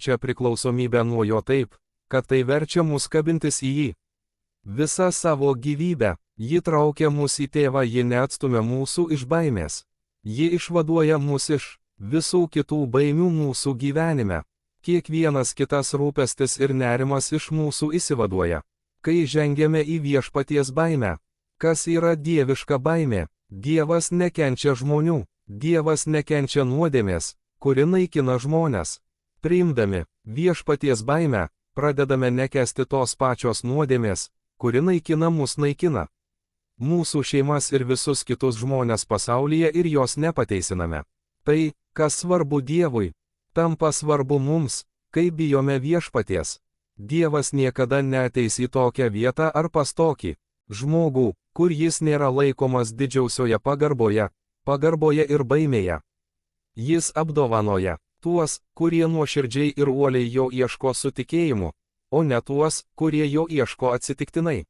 jaučia priklausomybę nuo jo taip, kad tai verčia mus kabintis į jį. Visa savo gyvybę, ji traukia mus į tėvą, ji neatstumia mūsų iš baimės. Ji išvaduoja mus iš visų kitų baimių mūsų gyvenime. Kiekvienas kitas rūpestis ir nerimas iš mūsų išsivaduoja, kai žengiame į viešpaties baimę. Kas yra dieviška baimė? Dievas nekenčia žmonių, Dievas nekenčia nuodėmės, kuri naikina žmones. Priimdami viešpaties baimę, pradedame nekęsti tos pačios nuodėmės, kuri naikina mus naikina. Mūsų šeimas ir visus kitus žmones pasaulyje ir jos nepateisiname. Tai, kas svarbu Dievui, tampa svarbu mums, kai bijome viešpaties. Dievas niekada neateis į tokią vietą ar pas tokį žmogų, kur jis nėra laikomas didžiausioje pagarboje ir baimėje. Jis apdovanoja tuos, kurie nuoširdžiai ir uoliai jo ieško su tikėjimu, o ne tuos, kurie jo ieško atsitiktinai.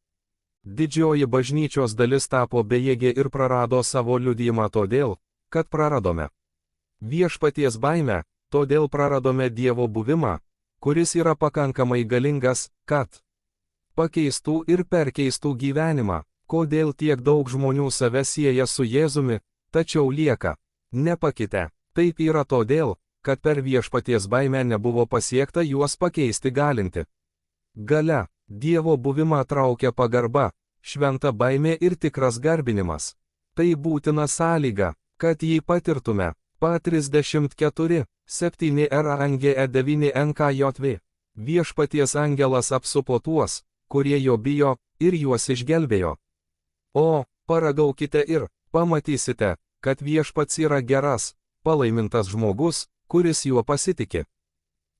Didžioji bažnyčios dalis tapo bejėgė ir prarado savo liudijimą todėl, kad praradome viešpaties baimę, todėl praradome Dievo buvimą, kuris yra pakankamai galingas, kad pakeistų ir perkeistų gyvenimą. Kodėl tiek daug žmonių save sieja su Jėzumi, tačiau lieka nepakitę? Taip yra todėl, kad per viešpaties baimę nebuvo pasiekta juos pakeisti galinti galia. Dievo buvimą traukia pagarba, šventa baimė ir tikras garbinimas. Tai būtina sąlyga, kad jį patirtume. Pa 34, 7 RANGE 9 NKJV. Viešpaties angelas apsupo tuos, kurie jo bijo, ir juos išgelbėjo. O, paragaukite ir pamatysite, kad viešpats yra geras, palaimintas žmogus, kuris juo pasitiki.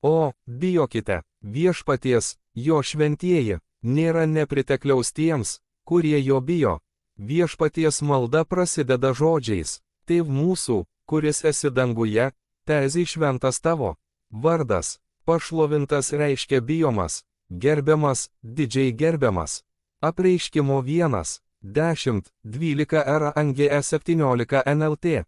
O, bijokite viešpaties, jo šventieji, nėra nepritekliaus tiems, kurie jo bijo. Viešpaties malda prasideda žodžiais: Tėv mūsų, kuris esi danguje, tezį šventas tavo vardas. Pašlovintas reiškia bijomas, gerbiamas, didžiai gerbiamas. Apreiškimo 1, 10, 12 RANGE 17 NLT.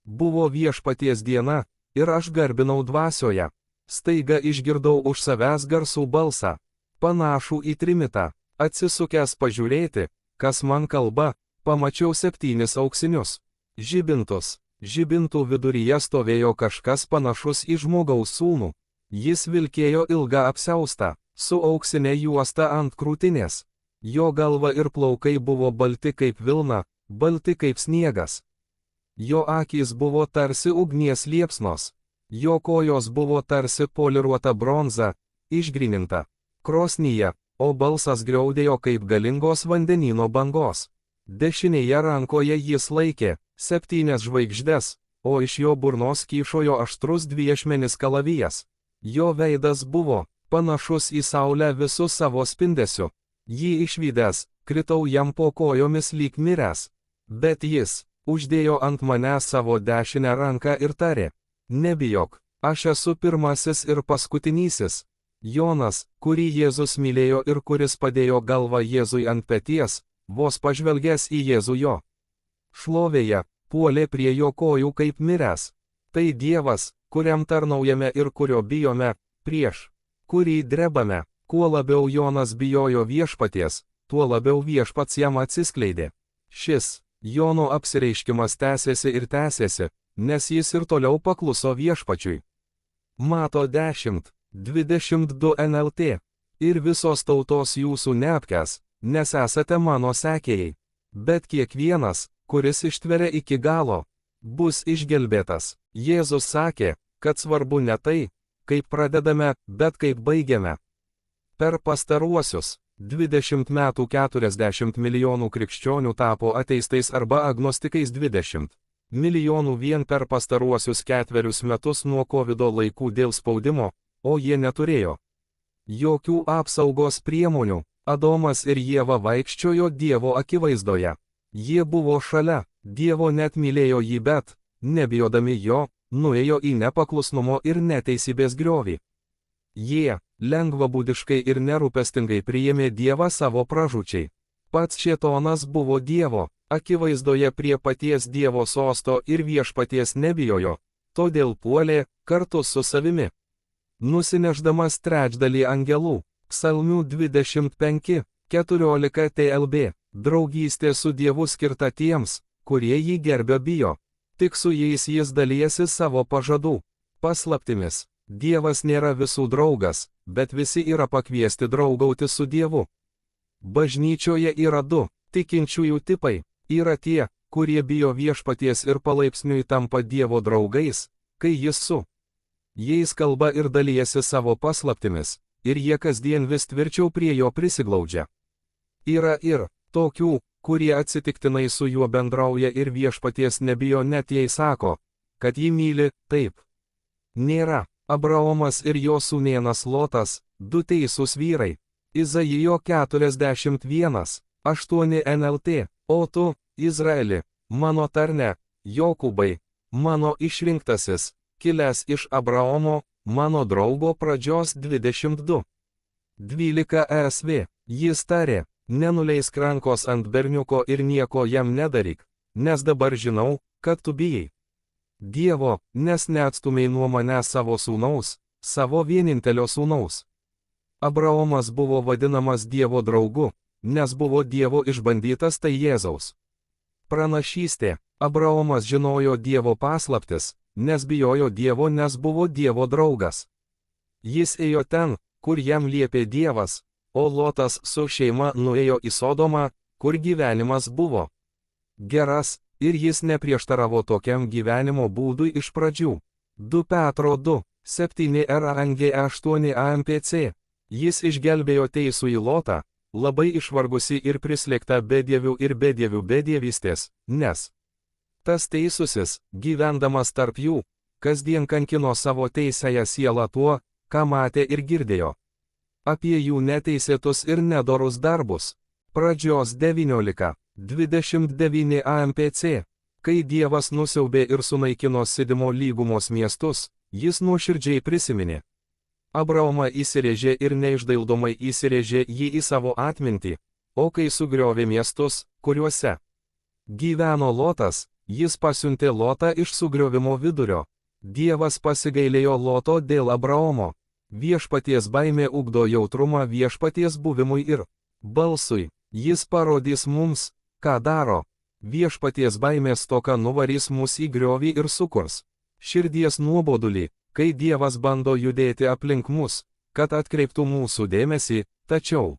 Buvo viešpaties diena, ir aš garbinau dvasioje. Staiga išgirdau už savęs garsų balsą, panašų į trimitą. Atsisukęs pažiūrėti, kas man kalba, pamačiau 7 auksinius žibintus. Žibintų viduryje stovėjo kažkas panašus į žmogaus sūnų. Jis vilkėjo ilgą apsiaustą, su auksinė juosta ant krūtinės. Jo galva ir plaukai buvo balti kaip vilna, balti kaip sniegas. Jo akys buvo tarsi ugnies liepsnos. Jo kojos buvo tarsi poliruota bronza, išgryninta krosnyje, o balsas griaudėjo kaip galingos vandenyno bangos. Dešinėje rankoje jis laikė 7 žvaigždes, o iš jo burnos kyšojo aštrus dviešmenis kalavijas. Jo veidas buvo panašus į saulę visu savo spindesiu. Jį išvydęs, kritau jam po kojomis lyg miręs. Bet jis uždėjo ant manęs savo dešinę ranką ir tarė: Nebijok, aš esu pirmasis ir paskutinysis. Jonas, kurį Jėzus mylėjo ir kuris padėjo galvą Jėzui ant peties, vos pažvelgęs į Jėzų jo šlovėje, puolė prie jo kojų kaip miręs. Tai Dievas, kuriam tarnaujame ir kurio bijome, prieš kurį drebame. Kuo labiau Jonas bijojo viešpaties, tuo labiau viešpats jam atsiskleidė. Šis Jono apsireiškimas tęsėsi ir tęsėsi, nes jis ir toliau pakluso viešpačiui. Mato 10, 22 NLT. Ir visos tautos jūsų neapkęs, nes esate mano sekėjai. Bet kiekvienas, kuris ištveria iki galo, bus išgelbėtas. Jėzus sakė, kad svarbu ne tai, kaip pradedame, bet kaip baigiame. Per pastaruosius 20 metų 40 milijonų krikščionių tapo ateistais arba agnostikais. 20 milijonų vien per pastaruosius 4 metus nuo COVID laikų dėl spaudimo, o jie neturėjo jokių apsaugos priemonių. Adomas ir Ieva vaikščiojo Dievo akivaizdoje. Jie buvo šalia, Dievo net mylėjo jį, bet, nebijodami jo, nuėjo į nepaklusnumo ir neteisybės griovį. Jie lengvabūdiškai ir nerūpestingai priėmė Dievą savo pražūčiai. Pats šėtonas buvo Dievo akivaizdoje prie paties Dievo sosto ir viešpaties nebijojo, todėl puolė kartu su savimi. nusinešdamas trečdalį angelų. Psalmių 25:14 TLB. Draugystė su Dievu skirta tiems, kurie jį gerbia bijo. Tik su jais jis dalijasi savo pažadų paslaptimis. Dievas nėra visų draugas, bet visi yra pakviesti draugauti su Dievu. Bažnyčioje yra du tikinčiųjų tipai. Yra tie, kurie bijo viešpaties ir palaipsniui tampa Dievo draugais, kai jis su jais kalba ir dalijasi savo paslaptimis, ir jie kasdien vis tvirčiau prie jo prisiglaudžia. Yra ir tokių, kurie atsitiktinai su juo bendrauja ir viešpaties nebijo net jei sako, kad jį myli. Taip. Nėra. Abraomas ir jo sūnėnas Lotas, du teisūs vyrai. Izaijo 41:8 NLT. O tu, Izraeli, mano tarne, Jokūbai, mano išrinktasis, kilęs iš Abraomo, mano draugo pradžios 22:12 ESV. Jis tarė, nenuleisk rankos ant berniuko ir nieko jam nedaryk, nes dabar žinau, kad tu bijai Dievo, nes neatstumiai nuo mane savo sūnaus, savo vienintelio sūnaus. Abraomas buvo vadinamas Dievo draugu, nes buvo Dievo išbandytas, tai Jėzaus pranašystė. Abraomas žinojo Dievo paslaptis, nes bijojo Dievo, nes buvo Dievo draugas. Jis ėjo ten, kur jam liepė Dievas, o Lotas su šeima nuėjo į Sodomą, kur gyvenimas buvo geras, ir jis neprieštaravo tokiam gyvenimo būdui iš pradžių. 2 Petro 2:7 RANG8 AMPC. Jis išgelbėjo teisų į Lotą, labai išvargusi ir prislėgta bedievių ir bedievių bedievystės, nes tas teisusis, gyvendamas tarp jų, kasdien kankino savo teisėją sielą tuo, ką matė ir girdėjo apie jų neteisėtus ir nedorus darbus. Pradžios 19:29 AMPC. Kai Dievas nusiaubė ir sunaikino Sidimo lygumos miestus, jis nuoširdžiai prisiminė Abraomą, įsirėžė ir neišdaildomai įsirėžė jį į savo atmintį, o kai sugriovė miestus, kuriuose gyveno Lotas, jis pasiuntė Lotą iš sugriovimo vidurio. Dievas pasigailėjo Loto dėl Abraomo. Viešpaties baimė ugdo jautrumą viešpaties buvimui ir balsui. Jis parodys mums, ką daro. Viešpaties baimės stoka nuvarys mus į griovį ir sukurs širdies nuobodulį, kai Dievas bando judėti aplink mus, kad atkreiptų mūsų dėmesį, tačiau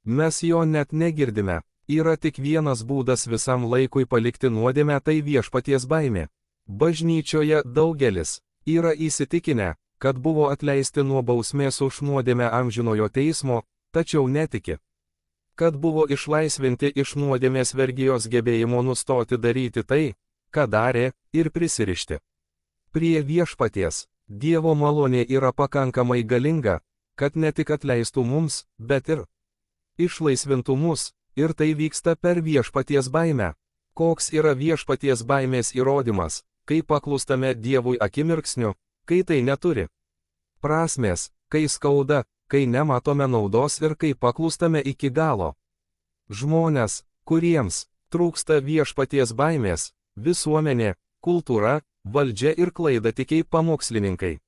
mes jo net negirdime. Yra tik vienas būdas visam laikui palikti nuodėmę, tai viešpaties baimė. Bažnyčioje daugelis yra įsitikinę, kad buvo atleisti nuo bausmės už nuodėmę amžinojo teismo, tačiau netiki, kad buvo išlaisvinti iš nuodėmės vergijos gebėjimo nustoti daryti tai, ką darė, ir prisirišti prie viešpaties. Dievo malonė yra pakankamai galinga, kad ne tik atleistų mums, bet ir išlaisvintų mus, ir tai vyksta per viešpaties baimę. Koks yra viešpaties baimės įrodymas, kai paklūstame Dievui akimirksniu, kai tai neturi prasmės, kai skauda, kai nematome naudos ir kai paklūstame iki galo. Žmonės, kuriems trūksta viešpaties baimės, visuomenė, kultūra, valdžia ir klaidatikiai pamokslininkai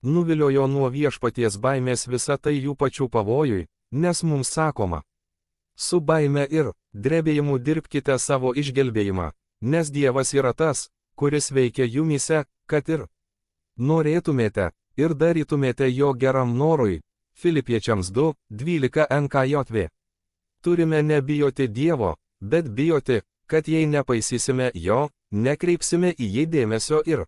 nuviliojo nuo viešpaties baimės, visa tai jų pačių pavojui, nes mums sakoma: su baime ir drebėjimu dirbkite savo išgelbėjimą, nes Dievas yra tas, kuris veikia jumyse, kad ir norėtumėte ir darytumėte jo geram norui. Filipiečiams 2:12 NKJV. Turime nebijoti Dievo, bet bijoti, kad jei nepaisysime jo, nekreipsime į jį dėmesio ir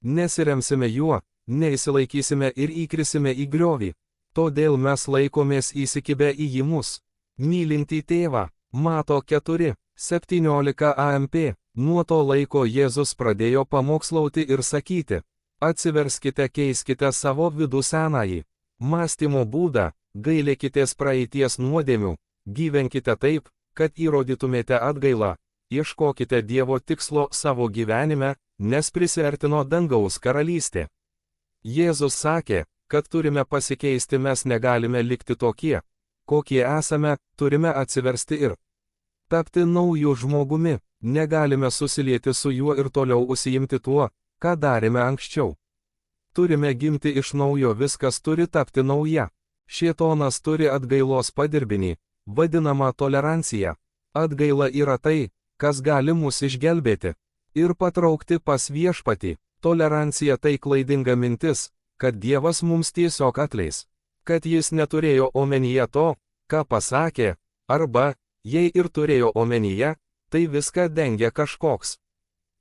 nesiremsime juo, neįsilaikysime ir įkrisime į griovį. Todėl mes laikomės įsikibę į jį mus mylintį tėvą. Mato 4:17 AMP. Nuo to laiko Jėzus pradėjo pamokslauti ir sakyti: atsiverskite, keiskite savo vidų senąjį mąstymo būdą, gailėkitės praeities nuodėmių, gyvenkite taip, kad įrodytumėte atgailą, ieškokite Dievo tikslo savo gyvenime, nes prisiartino dangaus karalystė. Jėzus sakė, kad turime pasikeisti, mes negalime likti tokie, kokie esame, turime atsiversti ir tapti naujų žmogumi, negalime susilieti su juo ir toliau užsiimti tuo, ką darėme anksčiau. Turime gimti iš naujo, viskas turi tapti nauja. Šėtonas turi atgailos padirbinį, vadinamą toleranciją. Atgaila yra tai, kas gali mus išgelbėti ir patraukti pas viešpatį. Tolerancija tai klaidinga mintis, kad Dievas mums tiesiog atleis. Kad jis neturėjo omenyje to, ką pasakė, arba, jei ir turėjo omenyje, tai viską dengia kažkoks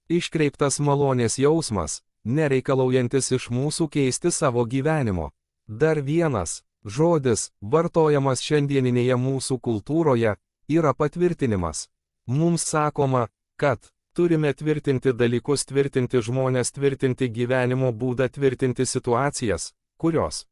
iškreiptas malonės jausmas, nereikalaujantis iš mūsų keisti savo gyvenimo. Dar vienas žodis, vartojamas šiandieninėje mūsų kultūroje, yra patvirtinimas. Mums sakoma, kad turime tvirtinti dalykus, tvirtinti žmonės, tvirtinti gyvenimo būdą, tvirtinti situacijas, kurios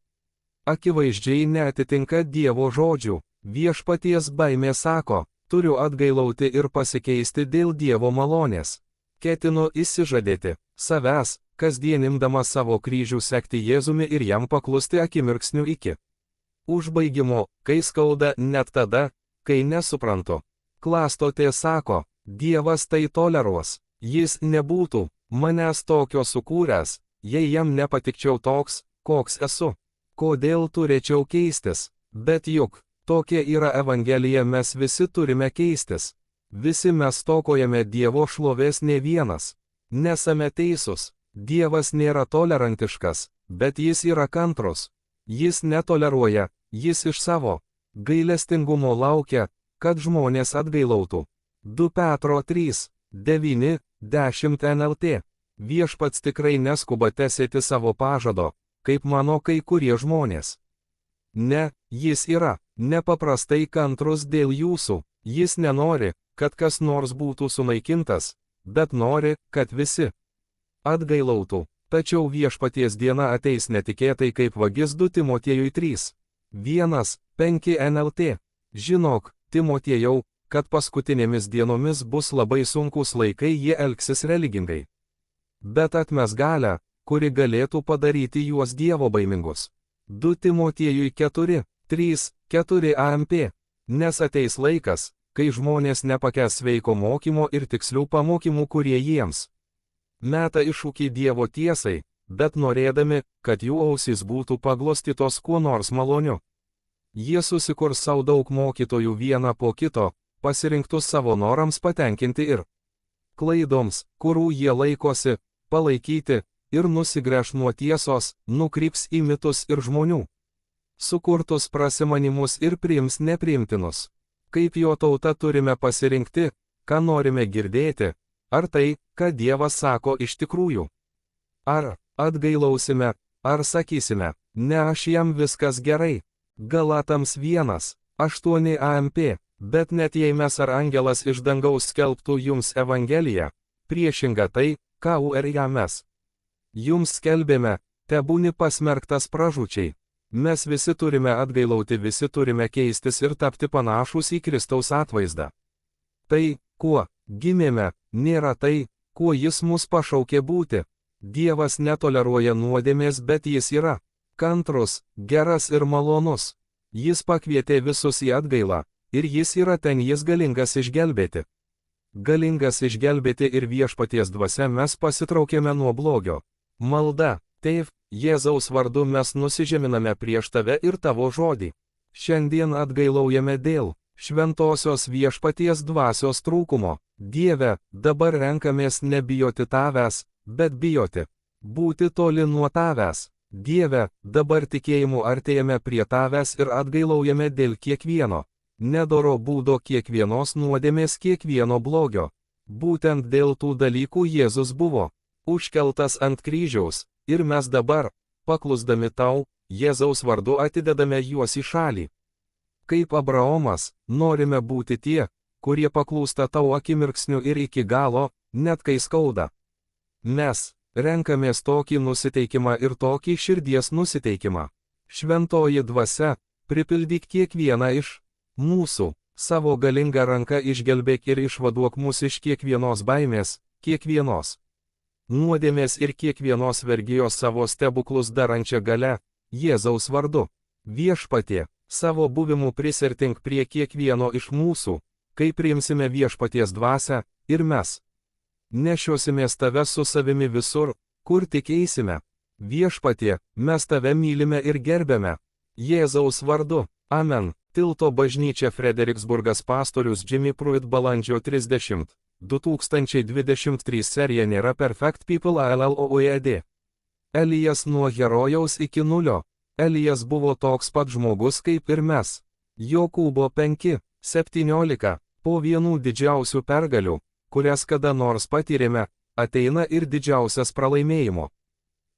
akivaizdžiai neatitinka Dievo žodžių. Viešpaties baimė sako, turiu atgailauti ir pasikeisti dėl Dievo malonės. Ketinu išsižadėti savęs, kasdien imdamas savo kryžių sekti Jėzumi ir jam paklusti akimirksniu iki užbaigimo, kai skauda, net tada, kai nesuprantu. Klastotė sako, Dievas tai toleruos. Jis nebūtų manęs tokio sukūręs, jei jam nepatikčiau toks, koks esu. Kodėl turėčiau keistis? Bet juk tokia yra Evangelija, mes visi turime keistis. Visi mes stokojame Dievo šlovės, ne vienas. Nesame teisūs. Dievas nėra tolerantiškas, bet jis yra kantrus. Jis netoleruoja, jis iš savo gailestingumo laukia, kad žmonės atgailautų. 2 Petro 3, 9, 10 NLT. Viešpats tikrai neskuba tesėti savo pažado, kaip mano kai kurie žmonės. Ne, jis yra nepaprastai kantrus dėl jūsų. Jis nenori, kad kas nors būtų sunaikintas, bet nori, kad visi atgailautų. Tačiau viešpaties diena ateis netikėtai kaip vagis. 2 Timotiejui 3, 1, 5 NLT. Žinok, Timotiejau, kad paskutinėmis dienomis bus labai sunkus laikai, jie elgsis religingai. Bet atmes galią, kuri galėtų padaryti juos dievobaimingus. 2 Timotiejui 4, 3, 4 AMP. Nes ateis laikas, kai žmonės nepakęs sveiko mokymo ir tikslių pamokymų, kurie jiems meta iššūkį Dievo tiesai, bet norėdami, kad jų ausys būtų paglostytos kuo nors maloniu. Jie susikurs savo daug mokytojų vieną po kito, pasirinktus savo norams patenkinti ir klaidoms, kurių jie laikosi, palaikyti, ir nusigręš nuo tiesos, nukryps į mitus ir žmonių sukurtus prasimanimus ir priims nepriimtinus. Kaip jo tauta turime pasirinkti, ką norime girdėti, ar tai, ką Dievas sako iš tikrųjų. Ar atgailausime, ar sakysime, ne, aš jam viskas gerai. Galatams 1, 8 AMP. Bet net jei mes ar angelas iš dangaus skelbtų jums Evangeliją, priešinga tai, ką mes jums skelbėme, tebūni pasmerktas pražūčiai. Mes visi turime atgailauti, visi turime keistis ir tapti panašūs į Kristaus atvaizdą. Tai, kuo gimėme, nėra tai, kuo jis mus pašaukė būti. Dievas netoleruoja nuodėmės, bet jis yra kantrus, geras ir malonus. Jis pakvietė visus į atgailą. Ir jis yra ten, jis galingas išgelbėti. Galingas išgelbėti ir viešpaties dvasia mes pasitraukėme nuo blogio. Malda, Tėv, Jėzaus vardu mes nusižeminame prieš tave ir tavo žodį. Šiandien atgailaujame dėl šventosios viešpaties dvasios trūkumo. Dieve, dabar renkamės nebijoti tavęs, bet bijoti būti toli nuo tavęs. Dieve, dabar tikėjimu artėjame prie tavęs ir atgailaujame dėl kiekvieno nedoro būdo, kiekvienos nuodėmės, kiekvieno blogio. Būtent dėl tų dalykų Jėzus buvo užkeltas ant kryžiaus, ir mes dabar, paklusdami tau, Jėzaus vardu atidedame juos į šalį. Kaip Abraomas, norime būti tie, kurie paklūsta tau akimirksniu ir iki galo, net kai skauda. Mes renkamės tokį nusiteikimą ir tokį širdies nusiteikimą. Šventoji dvasia, pripildyk kiekvieną iš mūsų, savo galingą ranką išgelbėk ir išvaduok mus iš kiekvienos baimės, kiekvienos nuodėmės ir kiekvienos vergijos savo stebuklus darančią galę, Jėzaus vardu. Viešpatie, savo buvimu prisertink prie kiekvieno iš mūsų, kai priimsime viešpaties dvasią, ir mes nešiosimės tave su savimi visur, kur tik eisime. Viešpatie, mes tave mylime ir gerbėme. Jėzaus vardu. Amen. Tilto bažnyčia Frederiksburgas pastorius Jimmy Pruitt balandžio 30. 2023 serija nėra Perfect People LLOED. Elijas nuo herojaus iki nulio. Elijas buvo toks pat žmogus kaip ir mes. Jokūbo 5:17. Po vienų didžiausių pergalių, kurias kada nors patyrėme, ateina ir didžiausias pralaimėjimo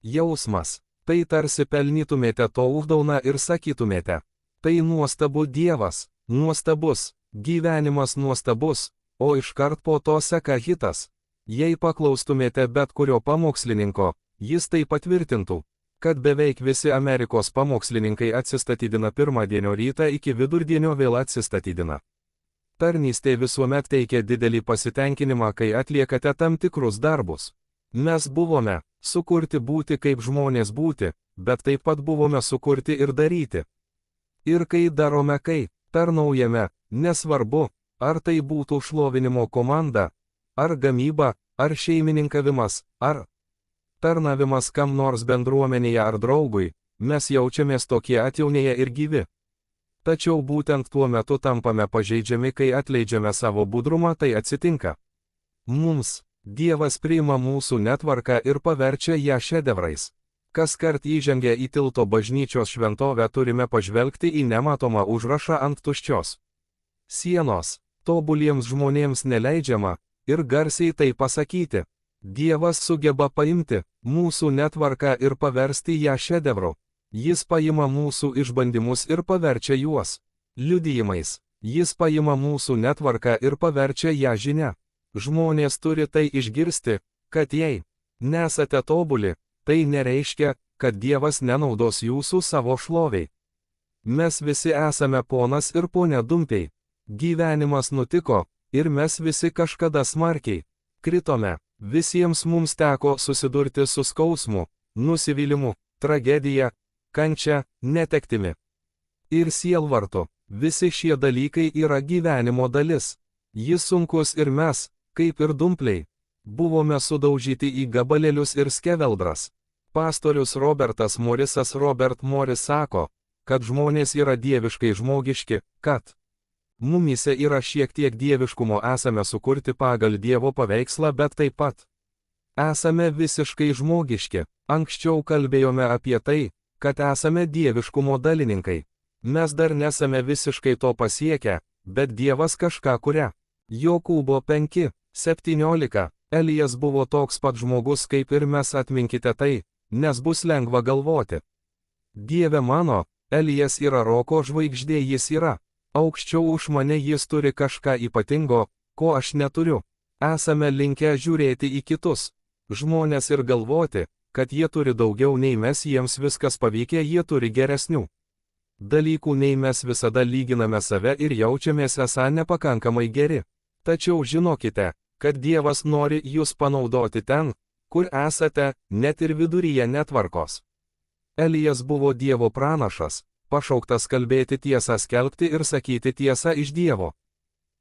jausmas. Tai tarsi pelnytumėte to uždauną ir sakytumėte. Tai nuostabu Dievas, nuostabus, gyvenimas nuostabus, o iškart po to seka hitas. Jei paklaustumėte bet kurio pamokslininko, jis tai patvirtintų, kad beveik visi Amerikos pamokslininkai atsistatydina pirmadienio rytą iki vidurdienio vėl atsistatydina. Tarnystė visuomet teikia didelį pasitenkinimą, kai atliekate tam tikrus darbus. Mes buvome sukurti būti kaip žmonės būti, bet taip pat buvome sukurti ir daryti. Ir kai darome, kai tarnaujame, nesvarbu, ar tai būtų šlovinimo komanda, ar gamyba, ar šeimininkavimas, ar tarnavimas kam nors bendruomenėje ar draugui, mes jaučiamės tokie atjaunėję ir gyvi. Tačiau būtent tuo metu tampame pažeidžiami, kai atleidžiame savo budrumą, tai atsitinka. Mums Dievas priima mūsų netvarką ir paverčia ją šedevrais. Kaskart įžengę į Tilto bažnyčios šventovę turime pažvelgti į nematomą užrašą ant tuščios sienos. Tobuliems žmonėms neleidžiama ir garsiai tai pasakyti. Dievas sugeba paimti mūsų netvarką ir paversti ją šedevru. Jis paima mūsų išbandymus ir paverčia juos liudijimais. Jis paima mūsų netvarką ir paverčia ją žinia. Žmonės turi tai išgirsti, kad jei nesate tobuli, tai nereiškia, kad Dievas nenaudos jūsų savo šloviai. Mes visi esame ponas ir ponia dumpiai. Gyvenimas nutiko, ir mes visi kažkada smarkiai kritome. Visiems mums teko susidurti su skausmu, nusivylimu, tragedija, kančia, netektimi ir sielvartu. Visi šie dalykai yra gyvenimo dalis. Jis sunkus ir mes, kaip ir dumpliai, buvome sudaužyti į gabalėlius ir skeveldras. Pastorius Robertas Morisas Robert Morris sako, kad žmonės yra dieviškai žmogiški, kad mumyse yra šiek tiek dieviškumo, esame sukurti pagal Dievo paveikslą, bet taip pat esame visiškai žmogiški. Anksčiau kalbėjome apie tai, kad esame dieviškumo dalininkai. Mes dar nesame visiškai to pasiekę, bet Dievas kažką kuria. Jokūbo 5:17. Elijas buvo toks pat žmogus kaip ir mes, atminkite tai, nes bus lengva galvoti. Dieve mano, Elijas yra roko žvaigždė, jis yra aukščiau už mane, jis turi kažką ypatingo, ko aš neturiu. Esame linkę žiūrėti į kitus žmonės ir galvoti, kad jie turi daugiau nei mes, jiems viskas pavykę, jie turi geresnių dalykų nei mes, visada lyginame save ir jaučiamės esą nepakankamai geri. Tačiau žinokite, kad Dievas nori jūs panaudoti ten, kur esate, net ir viduryje netvarkos. Elijas buvo Dievo pranašas, pašauktas kalbėti tiesą, skelbti ir sakyti tiesą iš Dievo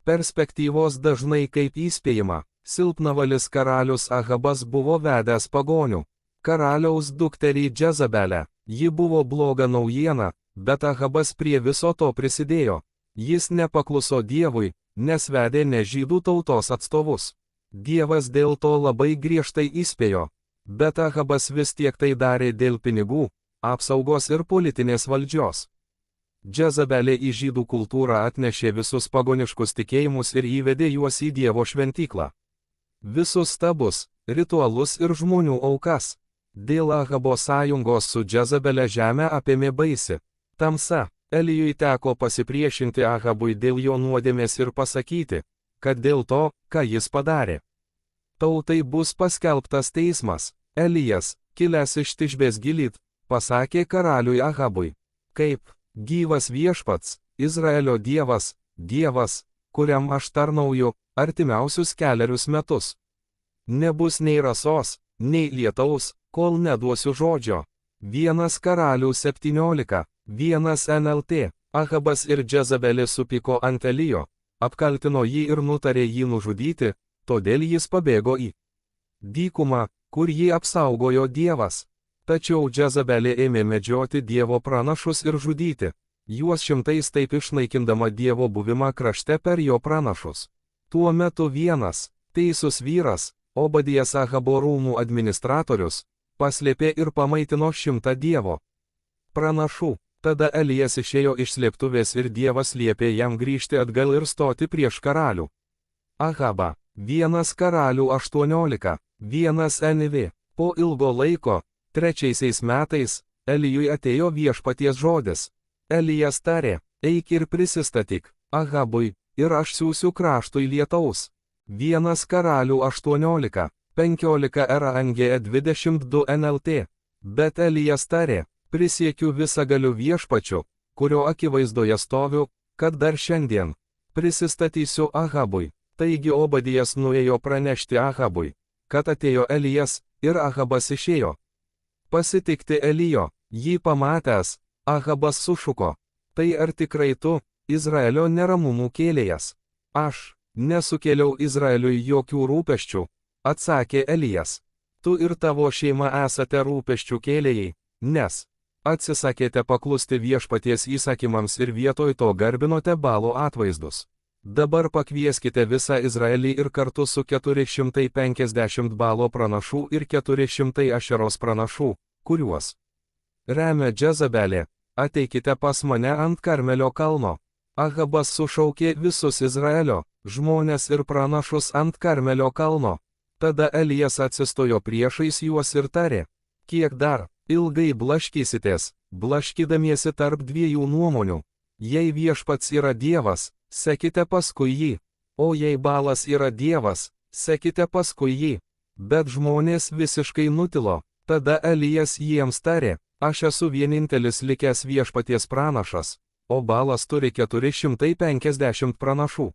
perspektyvos, dažnai kaip įspėjimą. Silpnavalis karalius Ahabas buvo vedęs pagonių karaliaus dukterį Jezabelę. Ji buvo bloga naujiena, bet Ahabas prie viso to prisidėjo. Jis nepakluso Dievui, nes vedė ne žydų tautos atstovus. Dievas dėl to labai griežtai įspėjo. Bet Ahabas vis tiek tai darė dėl pinigų, apsaugos ir politinės valdžios. Jezabelė į žydų kultūrą atnešė visus pagoniškus tikėjimus ir įvedė juos į Dievo šventyklą. Visus stabus, ritualus ir žmonių aukas. Dėl Ahabo sąjungos su Jezabelė žemę apėmė baisi tamsa. Elijui teko pasipriešinti Ahabui dėl jo nuodėmės ir pasakyti, kad dėl to, ką jis padarė, tautai bus paskelbtas teismas. Elijas, kilęs iš Tišbės Gilit, pasakė karaliui Ahabui, kaip gyvas viešpats, Izraelio Dievas, Dievas, kuriam aš tarnauju artimiausius 4 metus. Nebus nei rasos, nei lietaus, kol neduosiu žodžio. 1 Karalių 17, 1 NLT. Ahabas ir Jezabelė supyko ant Elijo, apkaltino jį ir nutarė jį nužudyti, todėl jis pabėgo į dykumą, kur jį apsaugojo Dievas. Tačiau Jezabelė ėmė medžioti Dievo pranašus ir žudyti juos šimtais, taip išnaikindama Dievo buvimą krašte per jo pranašus. Tuo metu vienas teisus vyras, Obadijas Ahabo rūmų administratorius, paslėpė ir pamaitino 100 Dievo pranašų. Tada Elijas išėjo iš slėptuvės ir Dievas liepė jam grįžti atgal ir stoti prieš karalių Ahabą. 1 Karalių 18, 1 NV. Po ilgo laiko, 3 metais, Elijui atėjo viešpaties žodis. Elijas tarė, eik ir prisistatyk Ahabui, ir aš siųsiu kraštui lietaus. 1 Karalių 18, 15 RANGE 22 NLT. Bet Elijas tarė, prisiekiu visagaliu viešpačiu, kurio akivaizdoje stoviu, kad dar šiandien prisistatysiu Ahabui. Taigi Obadijas nuėjo pranešti Ahabui, kad atėjo Elijas, ir Ahabas išėjo pasitikti Elijo. Jį pamatęs, Ahabas sušuko, tai ar tikrai tu, Izraelio neramumų kėlėjas? Aš nesukėliau Izraeliui jokių rūpesčių, atsakė Elijas. Tu ir tavo šeima esate rūpesčių kėlėjai, nes atsisakėte paklusti viešpaties įsakymams ir vietoj to garbinote Balo atvaizdus. Dabar pakvieskite visą Izraelį ir kartu su 450 Balo pranašų ir 400 Ašeros pranašų, kuriuos remia Jezabelė, ateikite pas mane ant Karmelio kalno. Ahabas sušaukė visus Izraelio žmonės ir pranašus ant Karmelio kalno. Tada Elijas atsistojo priešais juos ir tarė, kiek dar ilgai blaškysitės, blaškydamiesi tarp dviejų nuomonių. Jei viešpats yra Dievas, sekite paskui jį, o jei Balas yra Dievas, sekite paskui jį. Bet žmonės visiškai nutilo. Tada Elijas jiems tarė, aš esu vienintelis likęs viešpaties pranašas, o Balas turi 450 pranašų.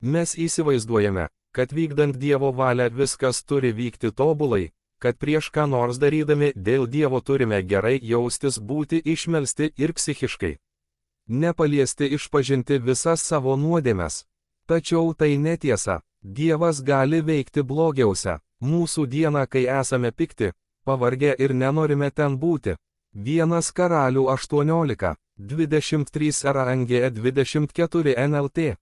Mes įsivaizduojame, kad vykdant Dievo valią viskas turi vykti tobulai, kad prieš ką nors darydami dėl Dievo turime gerai jaustis, būti išmelsti ir psichiškai nepaliesti, išpažinti visas savo nuodėmes. Tačiau tai netiesa. Dievas gali veikti blogiausia. Mūsų diena, kai esame pikti, pavargę ir nenorime ten būti. 1 Karalių 18, 23 RANGE 24 NLT.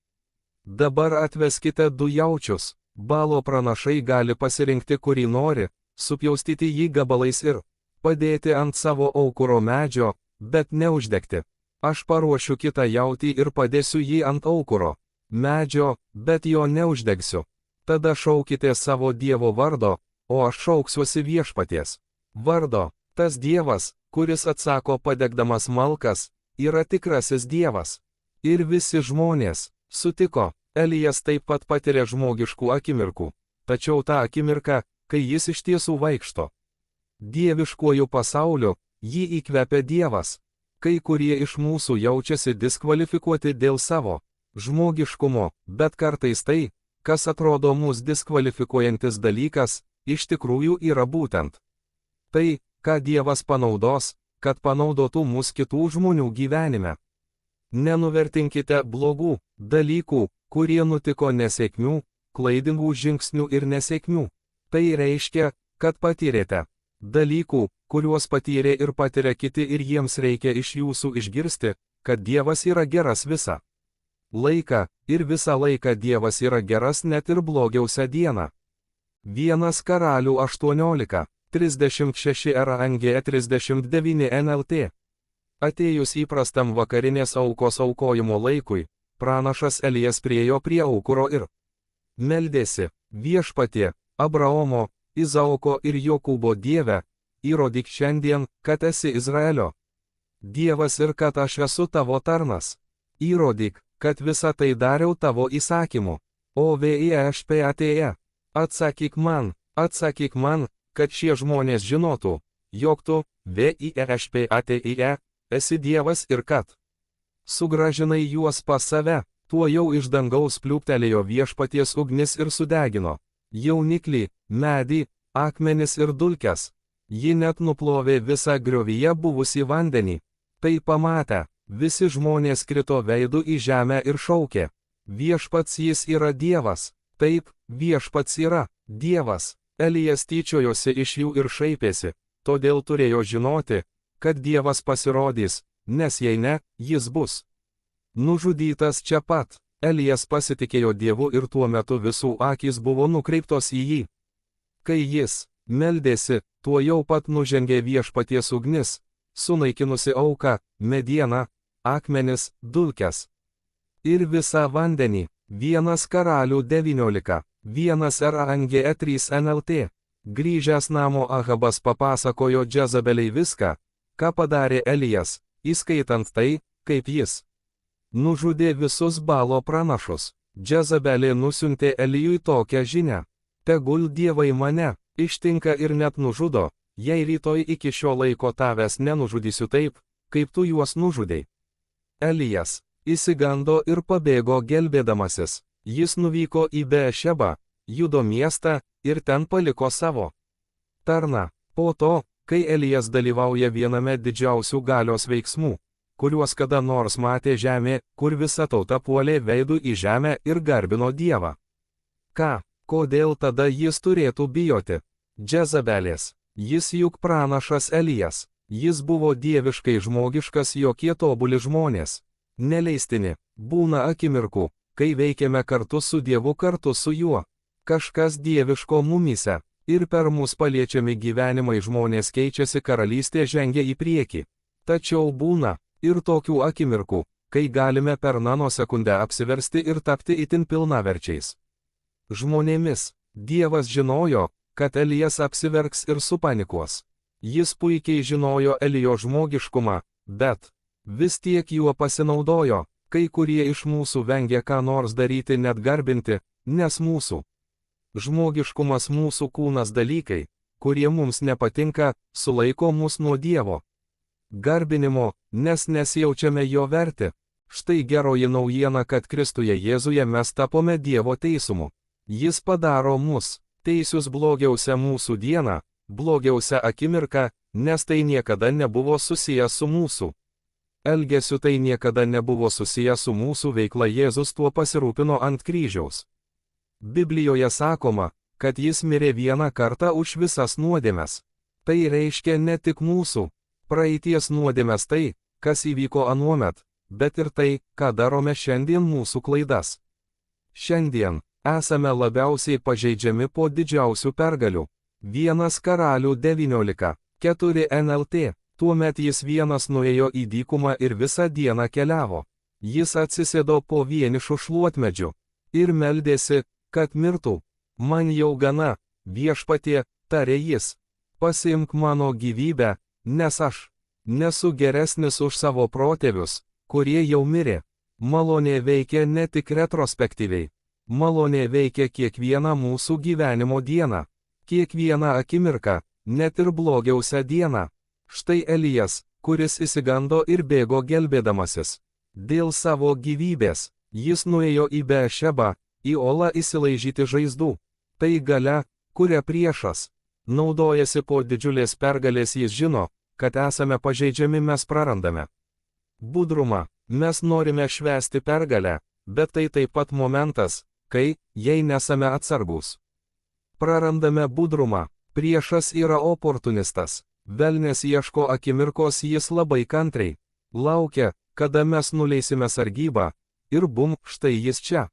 Dabar atveskite 2 jaučius. Balo pranašai gali pasirinkti kurį nori, supjaustyti jį gabalais ir padėti ant savo aukuro medžio, bet neuždegti. Aš paruošiu kitą jautį ir padėsiu jį ant aukuro medžio, bet jo neuždegsiu. Tada šaukite savo Dievo vardo, o aš šauksiuosi viešpaties vardo. Tas Dievas, kuris atsako padegdamas malkas, yra tikrasis Dievas. Ir visi žmonės sutiko. Elijas taip pat patiria žmogiškų akimirkų, tačiau ta akimirka, kai jis iš tiesų vaikšto dieviškuoju pasauliu, jį įkvepia Dievas. Kai kurie iš mūsų jaučiasi diskvalifikuoti dėl savo žmogiškumo, bet kartais tai, kas atrodo mūsų diskvalifikuojantis dalykas, iš tikrųjų yra būtent tai, ką Dievas panaudos, kad panaudotų mūsų kitų žmonių gyvenime. Nenuvertinkite blogų dalykų, kurie nutiko nesėkmių, klaidingų žingsnių ir nesėkmių. Tai reiškia, kad patyrėte dalykų, kuriuos patyrė ir patiria kiti, ir jiems reikia iš jūsų išgirsti, kad Dievas yra geras visą laiką, ir visą laiką Dievas yra geras net ir blogiausią dieną. 1 Karalių 18, 36 RANGE 39 NLT. Atėjus įprastam vakarinės aukos aukojimo laikui, pranašas Elijas priėjo prie aukuro ir meldėsi, viešpatie, Abraomo, Izaoko ir Jokūbo Dieve, įrodyk šiandien, kad esi Izraelio Dievas ir kad aš esu tavo tarnas. Įrodyk, kad visą tai dariau tavo įsakymu. O viešpatie, atsakyk man, kad šie žmonės žinotų, jog tu, viešpatie, esi Dievas ir kad sugražinai juos pas save. Tuo jau iš dangaus pliūptelėjo viešpaties ugnis ir sudegino jauniklį, medį, akmenis ir dulkes. Ji net nuplovė visą griovyje buvusį vandenį. Tai pamatę, visi žmonės krito veidu į žemę ir šaukė, viešpats jis yra Dievas. Taip, viešpats yra Dievas. Elijas tyčiojosi iš jų ir šaipėsi. todėl turėjo žinoti, kad Dievas pasirodys, nes jei ne, jis bus nužudytas čia pat. Elijas pasitikėjo Dievu ir tuo metu visų akys buvo nukreiptos į jį. Kai jis meldėsi, tuo jau pat nužengė viešpaties ugnis, sunaikinusi auką, medieną, akmenis, dulkes ir visą vandenį. 1 Karalių 19, 1 Rangė 3 NLT. Grįžęs namo Ahabas papasakojo Džezabeliai viską, ką padarė Elijas, įskaitant tai, kaip jis nužudė visus Balo pranašus. Džezabelė nusiuntė Elijui tokią žinią: tegul dievai mane ištinka ir net nužudo, jei rytoj iki šio laiko tavęs nenužudysiu taip, kaip tu juos nužudei. Elijas išsigando ir pabėgo gelbėdamasis. Jis nuvyko į Beešebą, Judo miestą, ir ten paliko savo tarną. Po to, kai Elijas dalyvauja viename didžiausių galios veiksmų, kuriuos kada nors matė žemė, kur visa tauta puolė veidu į žemę ir garbino Dievą. Kodėl tada jis turėtų bijoti Džezabelės? Jis juk pranašas Elijas. Jis buvo dieviškai žmogiškas, jokie tobuli žmonės neleistini. Būna akimirkų, kai veikiame kartu su Dievu, kartu su juo. Kažkas dieviško mumyse, ir per mus paliečiami gyvenimai žmonės keičiasi, karalystė žengia į priekį. Tačiau būna ir tokių akimirkų, kai galime per nanosekundę apsiversti ir tapti itin pilnaverčiais žmonėmis. Dievas žinojo, kad Elijas apsiverks ir supanikuos. Jis puikiai žinojo Elijo žmogiškumą, bet vis tiek juo pasinaudojo. Kai kurie iš mūsų vengia ką nors daryti, net garbinti, nes mūsų žmogiškumas, mūsų kūnas, dalykai, kurie mums nepatinka, sulaiko mus nuo Dievo garbinimo, nes nesijaučiame jo verti. Štai geroji naujiena, kad Kristuje Jėzuje mes tapome Dievo teisumu. Jis padaro mus teisius blogiausią mūsų dieną, blogiausią akimirką, nes tai niekada nebuvo susijęs su mūsų elgesiu, tai niekada nebuvo susijęs su mūsų veikla. Jėzus tuo pasirūpino ant kryžiaus. Biblijoje sakoma, kad jis mirė vieną kartą už visas nuodėmes. Tai reiškia ne tik mūsų praeities nuodėmes, tai, kas įvyko anuomet, bet ir tai, ką darome šiandien, mūsų klaidas. Šiandien esame labiausiai pažeidžiami po didžiausių pergalių. 1 Karalių 19, 4 NLT. Tuomet jis vienas nuėjo į dykumą ir visą dieną keliavo. Jis atsisėdo po vienišu šluotmedžiu ir meldėsi, kad mirtų. Man jau gana, viešpatie, tarė jis, pasiimk mano gyvybę, nes aš nesu geresnis už savo protėvius, kurie jau mirė. Malonė veikia ne tik retrospektyviai. Malonė veikia kiekvieną mūsų gyvenimo dieną. Kiekvieną akimirką, net ir blogiausią dieną. Štai Elijas, kuris išsigando ir bėgo gelbėdamasis dėl savo gyvybės. Jis nuėjo į Beešebą, į olą įsilaižyti žaizdų. Tai galia, kuria priešas naudojasi. Po didžiulės pergalės jis žino, kad esame pažeidžiami, mes prarandame budrumą. Mes norime švęsti pergalę, bet tai taip pat momentas, kai, jei nesame atsargūs, prarandame budrumą. Priešas yra oportunistas. Velnias ieško akimirkos, jis labai kantriai laukia, kada mes nuleisime sargybą, ir bum, štai jis čia.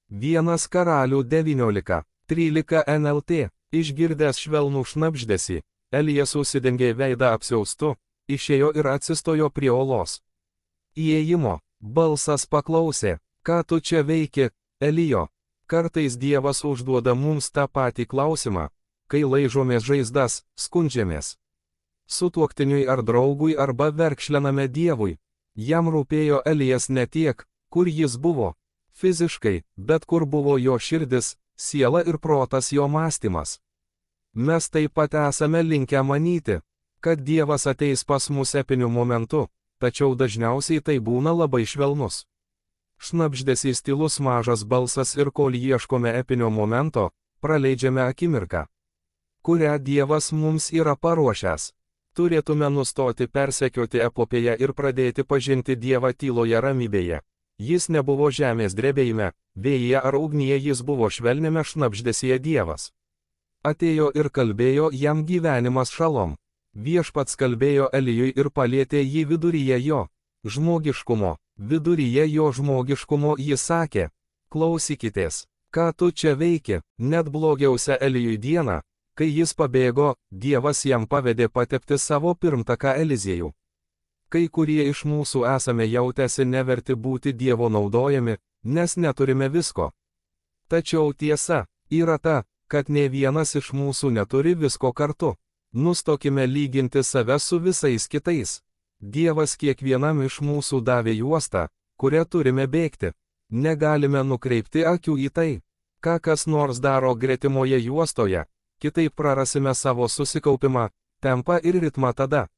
1 Karalių 19, 13 NLT. Išgirdęs švelnų šnabždesį, Elijas užsidengė veidą apsiaustu, išėjo ir atsistojo prie olos įėjimo. Balsas paklausė: ką tu čia veiki, Elijo? Kartais Dievas užduoda mums tą patį klausimą, kai laižomės žaizdas, skundžiamės sutuoktiniui ar draugui arba verkšlename Dievui. Jam rūpėjo Elijas ne tiek, kur jis buvo fiziškai, bet kur buvo jo širdis, siela ir protas, jo mąstymas. Mes taip pat esame linkę manyti, kad Dievas ateis pas mus epiniu momentu, tačiau dažniausiai tai būna labai švelnus šnabždesys, tylus mažas balsas, ir kol ieškome epinio momento, praleidžiame akimirką, kurią Dievas mums yra paruošęs. Turėtume nustoti persekioti epopėją ir pradėti pažinti Dievą tyloje, ramybėje. Jis nebuvo žemės drebėjime, vėjyje ar ugnyje, jis buvo švelniame šnabždesyje. Dievas atėjo ir kalbėjo jam gyvenimas šalom. Viešpats kalbėjo Elijui ir palietė jį viduryje jo žmogiškumo. Viduryje jo žmogiškumo jis sakė: klausykitės, ką tu čia veiki. Net blogiausia Elijui dieną, kai jis pabėgo, Dievas jam pavedė patepti savo pirmtaką Eliziejų. Kai kurie iš mūsų esame jautęsi neverti būti Dievo naudojami, nes neturime visko. Tačiau tiesa yra ta, kad ne vienas iš mūsų neturi visko kartu. Nustokime lyginti save su visais kitais. Dievas kiekvienam iš mūsų davė juostą, kurią turime bėgti. Negalime nukreipti akių į tai, ką kas nors daro gretimoje juostoje, kitaip prarasime savo susikaupimą, tempą ir ritmą tada.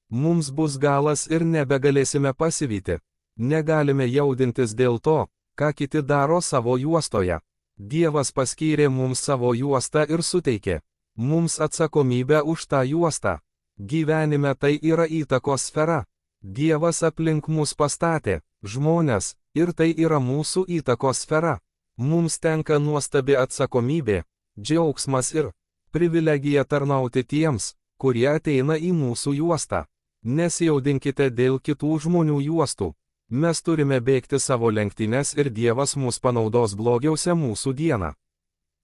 Mums bus galas ir nebegalėsime pasivyti. Negalime jaudintis dėl to, ką kiti daro savo juostoje. Dievas paskyrė mums savo juostą ir suteikė mums atsakomybę už tą juostą. Gyvenime tai yra įtakos sfera. Dievas aplink mus pastatė žmonės, ir tai yra mūsų įtakos sfera. Mums tenka nuostabi atsakomybė, džiaugsmas ir privilegija tarnauti tiems, kurie ateina į mūsų juostą. Nesijaudinkite dėl kitų žmonių juostų. Mes turime bėgti savo lenktynes ir Dievas mus panaudos blogiausią mūsų dieną.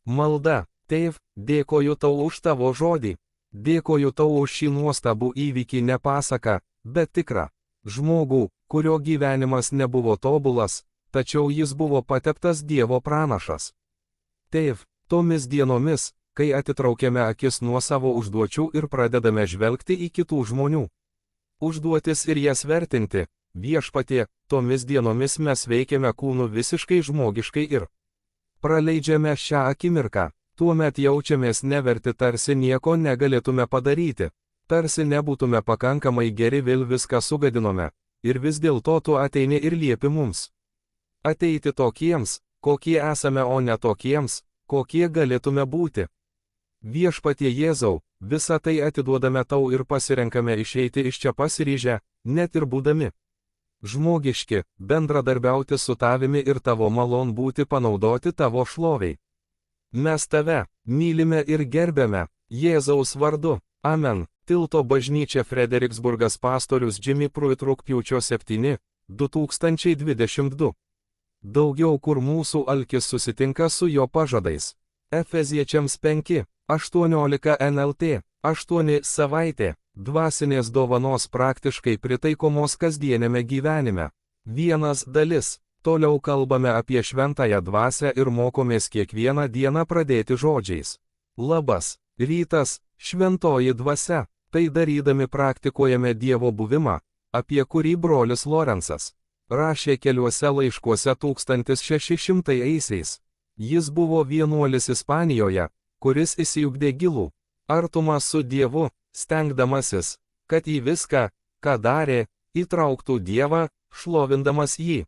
Malda. Tėv, dėkoju tau už tavo žodį. Dėkoju tau už šį nuostabų įvykį, ne pasaką, bet tikrą žmogų, kurio gyvenimas nebuvo tobulas, tačiau jis buvo pateptas Dievo pranašas. Tėv, tomis dienomis, kai atitraukiame akis nuo savo užduočių ir pradedame žvelgti į kitų žmonių užduotis ir jas vertinti, Viešpatie, tomis dienomis mes veikiame kūnu visiškai žmogiškai ir praleidžiame šią akimirką. Tuomet jaučiamės neverti, tarsi nieko negalėtume padaryti, tarsi nebūtume pakankamai geri, vėl viską sugadinome, ir vis dėlto tu ateini ir liepi mums ateiti tokiems, kokie esame, o ne tokiems, kokie galėtume būti. Viešpatie Jėzau, visą tai atiduodame tau ir pasirenkame išeiti iš čia pasiryžę, net ir būdami žmogiški, bendradarbiauti su tavimi ir tavo malon būti panaudoti tavo šloviai. Mes tave mylime ir gerbėme, Jėzaus vardu. Amen. Tilto bažnyčia, Frederiksburgas, pastorius Jimmy Pruitt, rugpjūčio 7, 2022. Daugiau, kur mūsų alkis susitinka su jo pažadais. Efeziečiams 5, 18 NLT, 8 savaitė, dvasinės dovanos praktiškai pritaikomos kasdienėme gyvenime. 1 dalis. Toliau kalbame apie šventąją dvasią ir mokomės kiekvieną dieną pradėti žodžiais: labas rytas, šventoji dvasia. Tai darydami praktikuojame Dievo buvimą, apie kurį brolis Lorenzas rašė keliuose laiškuose 1600-aisiais. Jis buvo vienuolis Ispanijoje, kuris įsiugdė gilų artumą su Dievu, stengdamasis, kad į viską, ką darė, įtrauktų Dievą, šlovindamas jį.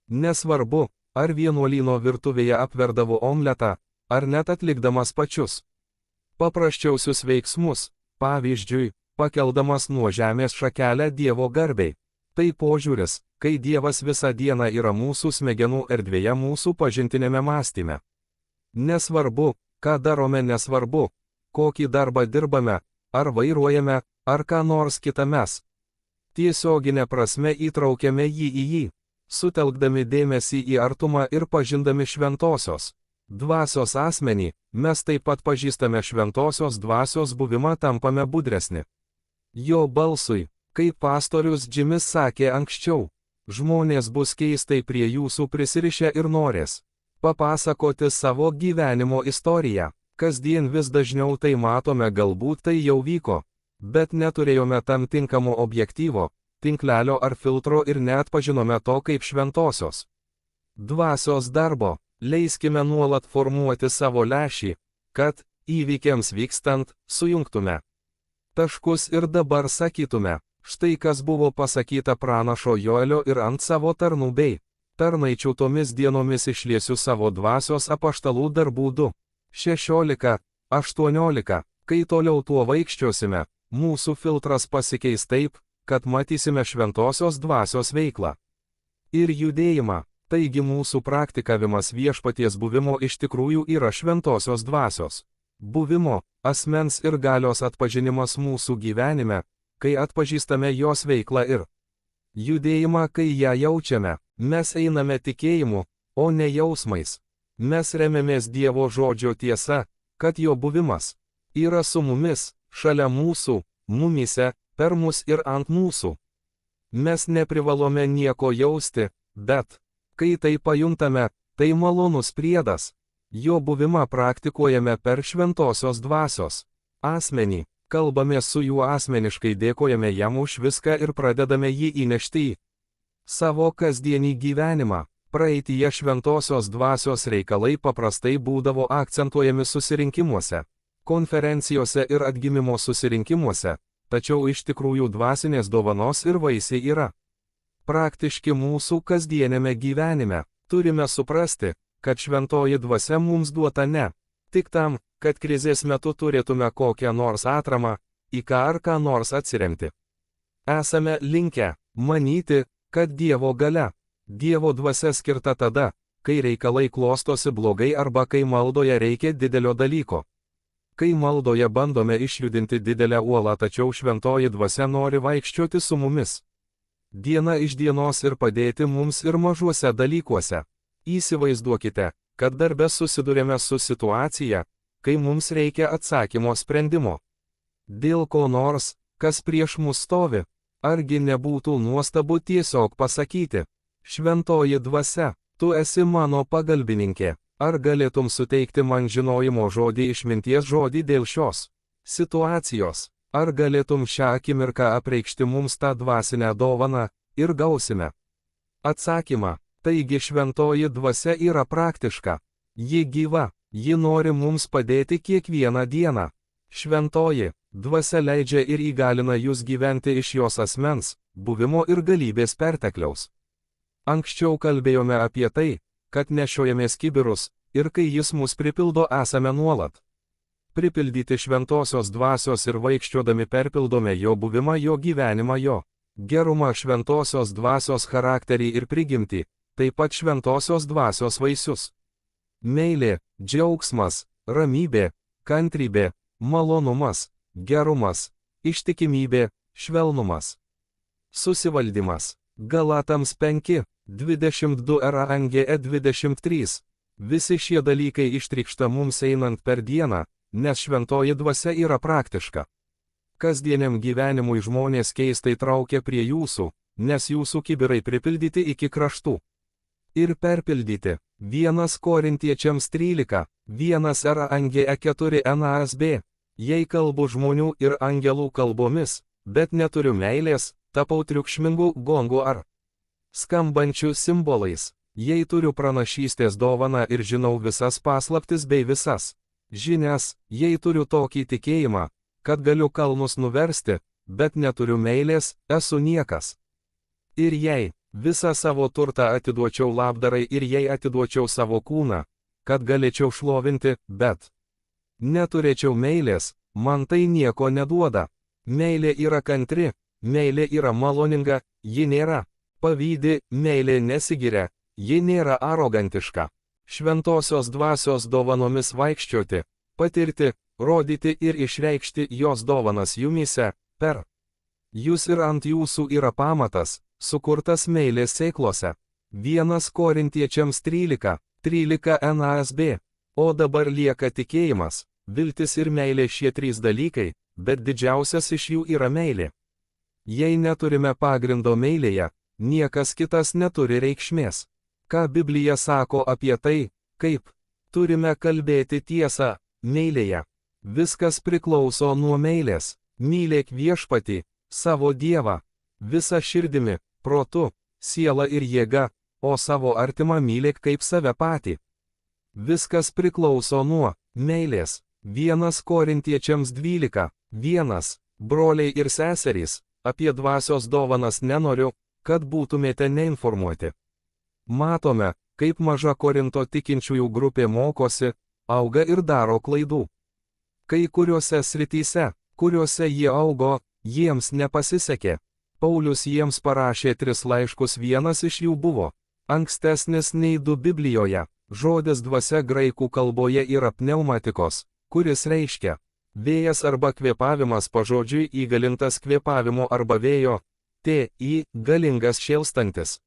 Nesvarbu, ar vienuolyno virtuvėje apverdavo omletą, ar net atlikdamas pačius paprasčiausius veiksmus, pavyzdžiui, pakeldamas nuo žemės šakelę Dievo garbei. Tai požiūris, kai Dievas visą dieną yra mūsų smegenų erdvėje, mūsų pažintinėme mąstyme. Nesvarbu, ką darome, nesvarbu, kokį darbą dirbame, ar vairuojame, ar ką nors kitą mes tiesioginė prasme įtraukiame jį į jį. Sutelkdami dėmesį į artumą ir pažindami šventosios dvasios asmenį, mes taip pat pažįstame šventosios dvasios buvimą, tampame budresni jo balsui. Kaip pastorius Jimis sakė anksčiau, žmonės bus keistai prie jūsų prisirišę ir norės papasakoti savo gyvenimo istoriją. Kasdien vis dažniau tai matome, galbūt tai jau vyko, bet neturėjome tam tinkamo objektyvo, tinklelio ar filtro ir neatpažinome to kaip šventosios dvasios darbo. Leiskime nuolat formuoti savo lęšį, kad, įvykiams vykstant, sujungtume taškus ir dabar sakytume: štai kas buvo pasakyta pranašo Joelio ir ant savo tarnų bei tarnaičių tomis dienomis išliesiu savo dvasios apaštalų darbų 2. 16, 18. Kai toliau tuo vaikščiosime, mūsų filtras pasikeis taip, kad matysime šventosios dvasios veiklą ir judėjimą. Taigi mūsų praktikavimas viešpaties buvimo iš tikrųjų yra šventosios dvasios Buvimo, asmens ir galios atpažinimas mūsų gyvenime, kai atpažįstame jos veiklą ir judėjimą, kai ją jaučiame, mes einame tikėjimu, o ne jausmais. Mes remiamės Dievo žodžio tiesa, kad jo buvimas yra su mumis, šalia mūsų, mumyse, per mus ir ant mūsų. Mes neprivalome nieko jausti, bet, kai tai pajuntame, tai malonus priedas. Jo buvimą praktikuojame per šventosios dvasios asmenį, kalbame su juo asmeniškai, dėkojame jam už viską ir pradedame jį įnešti į savo kasdienį gyvenimą. Praeityje šventosios dvasios reikalai paprastai būdavo akcentuojami susirinkimuose, konferencijose ir atgimimo susirinkimuose, tačiau iš tikrųjų dvasinės dovanos ir vaisiai yra praktiški mūsų kasdienėme gyvenime. Turime suprasti, kad šventoji dvasia mums duota ne tik tam, kad krizės metu turėtume kokią nors atramą, į ką ar ką nors atsiremti. Esame linkę manyti, kad Dievo galia, Dievo dvasia skirta tada, kai reikalai klostosi blogai arba kai maldoje reikia didelio dalyko. Kai maldoje bandome išjudinti didelę uolą, tačiau šventoji dvasia nori vaikščioti su mumis diena iš dienos ir padėti mums ir mažuose dalykuose. Įsivaizduokite, kad darbe susidurėme su situacija, kai mums reikia atsakymo sprendimo dėl ko nors, kas prieš mus stovi. Argi nebūtų nuostabu tiesiog pasakyti: šventoji dvasia, tu esi mano pagalbininkė, ar galėtum suteikti man žinojimo žodį, išminties žodį dėl šios situacijos, ar galėtum šią akimirką apreikšti mums tą dvasinę dovaną, ir gausime atsakymą. Taigi šventoji dvasia yra praktiška, ji gyva, ji nori mums padėti kiekvieną dieną. Šventoji dvasia leidžia ir įgalina jūs gyventi iš jos asmens, buvimo ir galybės pertekliaus. Anksčiau kalbėjome apie tai, kad nešiojamės kibirus, ir kai jis mus pripildo, esame nuolat pripildyti šventosios dvasios ir vaikščiodami perpildome jo buvimą, jo gyvenimą, jo gerumą, šventosios dvasios charakterį ir prigimtį, taip pat šventosios dvasios vaisius. Meilė, džiaugsmas, ramybė, kantrybė, malonumas, gerumas, ištikimybė, švelnumas, susivaldymas. Galatams 5:22 ir Angė 23. Visi šie dalykai ištrykšta mums einant per dieną, nes šventoji dvasia yra praktiška. Kasdieniam gyvenimui žmonės keistai traukia prie jūsų, nes jūsų kibirai pripildyti iki kraštų ir perpildyti. 1 Korintiečiams 13, 1 ir Angė 4 NASB. Jei kalbu žmonių ir angelų kalbomis, bet neturiu meilės, tapau triukšmingu gongu ar skambančiu simbolais. Jei turiu pranašystės dovaną ir žinau visas paslaptis bei visas žinias, jei turiu tokį tikėjimą, kad galiu kalnus nuversti, bet neturiu meilės, esu niekas. Ir jei visą savo turtą atiduočiau labdarai ir jei atiduočiau savo kūną, kad galėčiau šlovinti, bet neturėčiau meilės, man tai nieko neduoda. Meilė yra kantri, meilė yra maloninga, ji nėra pavydi, meilė nesigiria, ji nėra arogantiška. Šventosios dvasios dovanomis vaikščioti, patirti, rodyti ir išreikšti jos dovanas jumyse, per jūs ir ant jūsų yra pamatas, sukurtas meilės sėklose. 1 Korintiečiams 13, 13 NASB. O dabar lieka tikėjimas, viltis ir meilė, šie 3 dalykai, bet didžiausias iš jų yra meilė. Jei neturime pagrindo meilėje, niekas kitas neturi reikšmės. Ką Biblija sako apie tai, kaip turime kalbėti tiesą meilėje? Viskas priklauso nuo meilės. Mylėk viešpatį, savo Dievą, visa širdimi, protu, siela ir jėga, o savo artimą mylėk kaip save patį. Viskas priklauso nuo meilės. 1 Korintiečiams 12, 1. Broliai ir seserys, apie dvasios dovanas nenoriu, kad būtumėte neinformuoti. Matome, kaip maža Korinto tikinčiųjų grupė mokosi, auga ir daro klaidų. Kai kuriuose srityse, kuriuose jie augo, jiems nepasisekė. Paulius jiems parašė 3 laiškus, vienas iš jų buvo ankstesnis nei 2 Biblijoje. Žodis dvasia graikų kalboje yra pneumatikos, kuris reiškia vėjas arba kvėpavimas pažodžiui įgalintas kvėpavimo arba vėjo, t.i. galingas šėlstantis.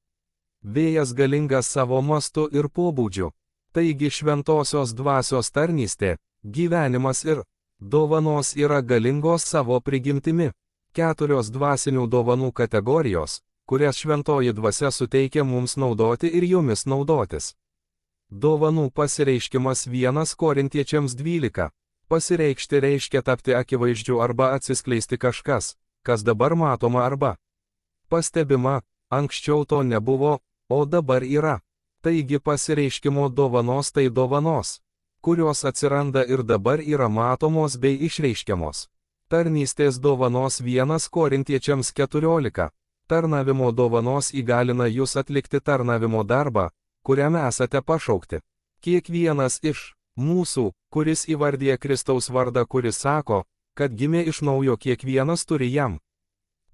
Vėjas galingas savo mastu ir pobūdžiu. Taigi šventosios dvasios tarnystė, gyvenimas ir dovanos yra galingos savo prigimtimi. 4 dvasinių dovanų kategorijos, kurias šventoji dvasia suteikia mums naudoti ir jomis naudotis. Dovanų pasireiškimas 1 Korintiečiams 12. Pasireikšti reiškia tapti akivaizdžiu arba atsiskleisti kažkas, kas dabar matoma arba pastebima, anksčiau to nebuvo, o dabar yra. Taigi pasireiškimo dovanos tai dovanos, kurios atsiranda ir dabar yra matomos bei išreiškiamos. Tarnystės dovanos 1 Korintiečiams 14. Tarnavimo dovanos įgalina jūs atlikti tarnavimo darbą, kuriam esate pašaukti. Kiekvienas iš mūsų, kuris įvardyja Kristaus vardą, kuris sako, kad gimė iš naujo, kiekvienas turi jam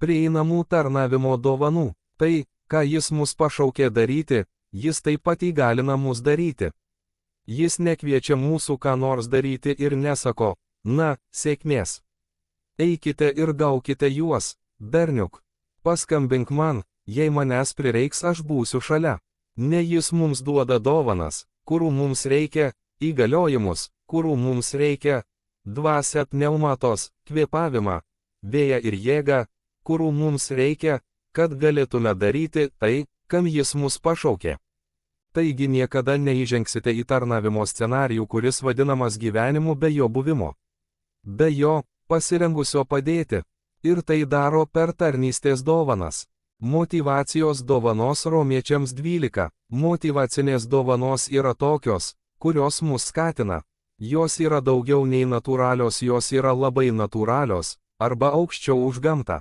prieinamų tarnavimo dovanų. Tai, ką jis mus pašaukė daryti, jis taip pat įgalina mus daryti. Jis nekviečia mūsų ką nors daryti ir nesako, na, sėkmės. Eikite ir gaukite juos, berniuk. Paskambink man, jei manęs prireiks, aš būsiu šalia. Ne jis mums duoda dovanas, kurių mums reikia, įgaliojimus, kurių mums reikia, dvasią pneumatos, kvėpavimą, vėją ir jėgą, kurių mums reikia, kad galėtume daryti tai, kam jis mus pašaukė. Taigi niekada neįžengsite į tarnavimo scenarijų, kuris vadinamas gyvenimu be jo buvimo. Be jo, pasirengusio padėti. Ir tai daro per tarnystės dovanas. Motyvacijos dovanos Romiečiams 12. Motyvacinės dovanos yra tokios, kurios mus skatina. Jos yra daugiau nei natūralios, jos yra labai natūralios, arba aukščiau už gamtą.